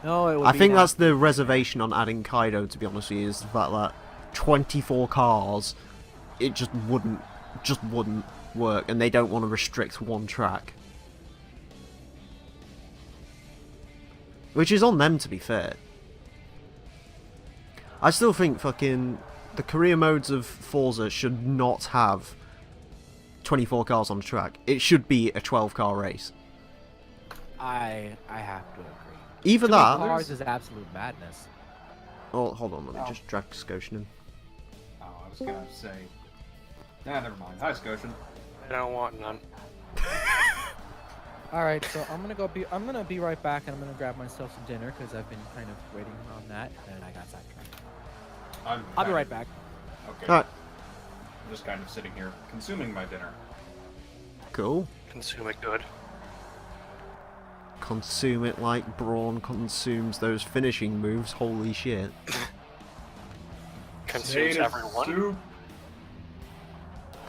No, it would I be think not. that's the reservation on adding Kaido, to be honest with you, is the fact that 24 cars, it just wouldn't work, and they don't want to restrict one track. Which is on them, to be fair. I still think fucking the career modes of Forza should not have 24 cars on the track. It should be a 12-car race. I have to agree. Either Too many that... cars is absolute madness. Oh, hold on, let me just drag Scotian in. Oh, I was gonna say. Nah, never mind. Hi, Scotian. I don't want none. All right, so I'm gonna be right back, and I'm gonna grab myself some dinner because I've been kind of waiting on that, and I got sidetracked. I'll be right back. Okay. Alright, I'm just kind of sitting here consuming my dinner. cool. Consume it good. Consume it like Braun consumes those finishing moves, holy shit. Consumes everyone. Soup.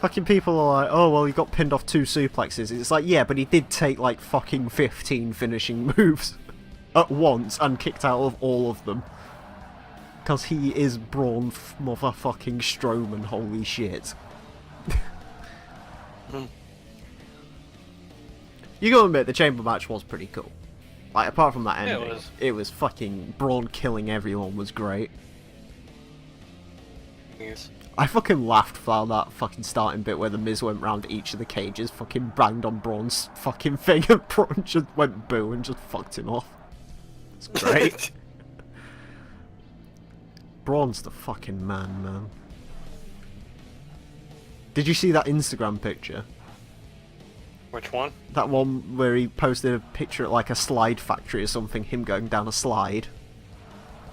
Fucking people are like, oh, well, he got pinned off 2 suplexes. It's like, yeah, but he did take like fucking 15 finishing moves at once and kicked out of all of them. Because he is Braun motherfucking Strowman, holy shit. You gotta admit, the chamber match was pretty cool. Like, apart from that Yeah, ending, it it was. was fucking Braun killing everyone was great. Yes. I fucking laughed for that fucking starting bit where the Miz went round each of the cages, fucking banged on Braun's fucking thing, and Braun just went boo and just fucked him off. It's great. Braun's the fucking man. Did you see that Instagram picture? Which one? That one where he posted a picture at like a slide factory or something, him going down a slide.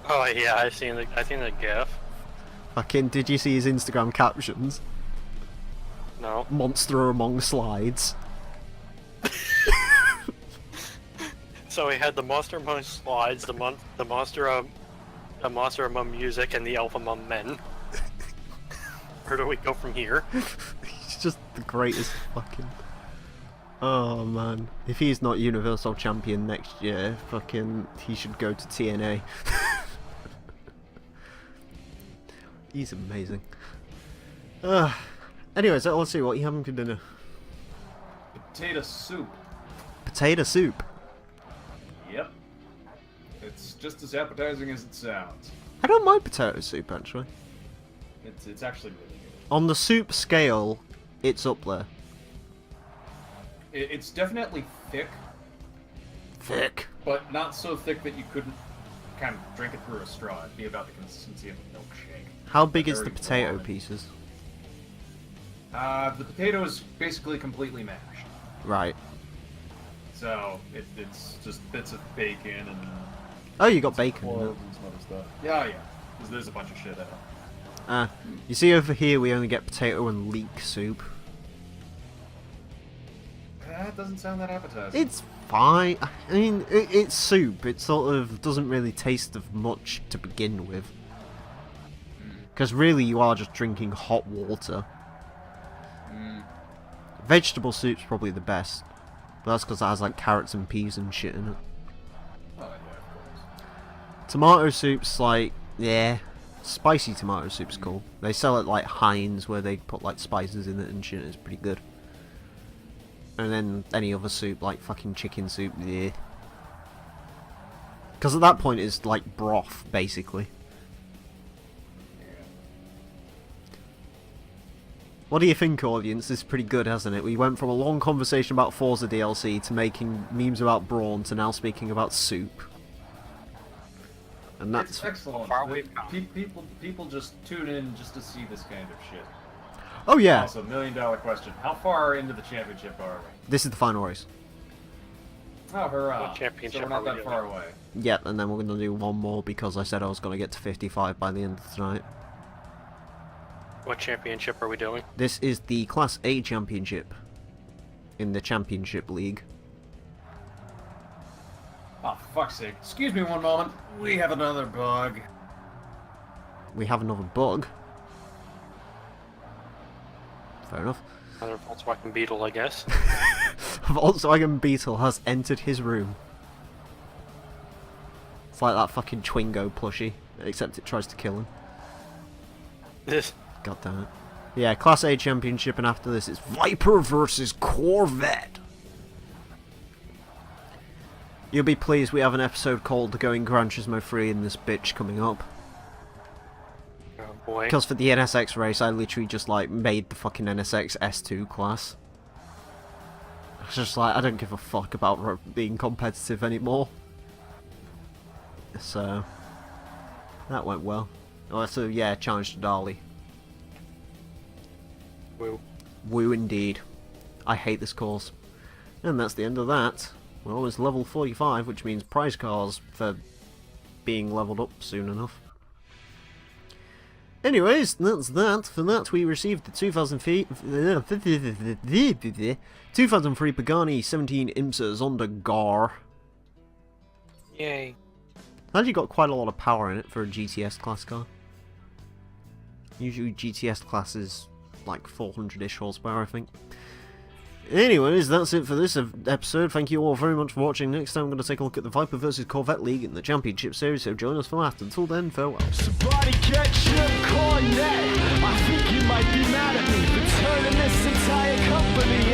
Oh yeah, I seen the GIF. Fucking, did you see his Instagram captions? No. Monster among slides. So he had the monster among slides, the monster among music, and the elf among men. Where do we go from here? He's just the greatest fucking... Oh man. If he's not Universal Champion next year, fucking, he should go to TNA. He's amazing. Anyway, so let's see, what are you having for dinner? Potato soup. Potato soup. Yep. It's just as appetizing as it sounds. I don't mind potato soup, actually. It's actually really good. On the soup scale, it's up there. It's definitely thick, Thick. but not so thick that you couldn't kind of drink it through a straw. It'd be about the consistency of a milkshake. How big is Very the potato warm. pieces? The potato is basically completely mashed. Right. So, it's just bits of bacon and Oh, you got bacon in it. cloves and some other stuff. Yeah, yeah. There's a bunch of shit in it. You see over here we only get potato and leek soup. That doesn't sound that appetizing. It's fine. I mean, it's soup. It sort of doesn't really taste of much to begin with. Because really you are just drinking hot water. Vegetable soup's probably the best. But that's because it has like carrots and peas and shit in it. Oh, yeah, of course. Tomato soup's like, yeah. Spicy tomato soup's cool. They sell it like Heinz where they put like spices in it and shit. It's pretty good. And then any other soup like fucking chicken soup, yeah. Because at that point it's like broth basically. What do you think, audience? This is pretty good, hasn't it? We went from a long conversation about Forza DLC to making memes about Brawn to now speaking about soup. And that's It's excellent. Far we've come. People just tune in just to see this kind of shit. oh yeah, Also, $1 million question. How far into the championship are we? this is the final race. Oh, hurrah. What championship So we're not are we that far doing? away. Yep, and then we're going to do one more because I said I was going to get to 55 by the end of tonight. What championship are we doing? This is the Class A Championship in the Championship League. Oh, fuck's sake. Excuse me one moment. We have another bug. We have another bug. Fair enough. Another Volkswagen Beetle, I guess. Volkswagen Beetle has entered his room. It's like that fucking Twingo plushie, except it tries to kill him. This. God damn it. Yeah, Class A Championship, and after this it's Viper versus Corvette. You'll be pleased we have an episode called Going Gran Turismo 3 in this bitch coming up. Oh boy. Because for the NSX race, I literally just like made the fucking NSX S2 class. I was just like, I don't give a fuck about being competitive anymore. So, that went well. Oh, so yeah, challenge to Dali. Woo. Woo indeed. I hate this course. And that's the end of that. We're almost level 45, which means prize cars for being leveled up soon enough. Anyways, that's that. For that, we received the 2003 Pagani 17 IMSA Zonda Gar. Yay. Actually got quite a lot of power in it for a GTS class car. Usually GTS class is like 400-ish horsepower, I think. Anyways, that's it for this episode. Thank you all very much for watching. Next time I'm going to take a look at the Viper vs Corvette League in the Championship Series, so join us for that. Until then, farewell. Somebody catch your cornet. I think you might be mad at me for turning this entire company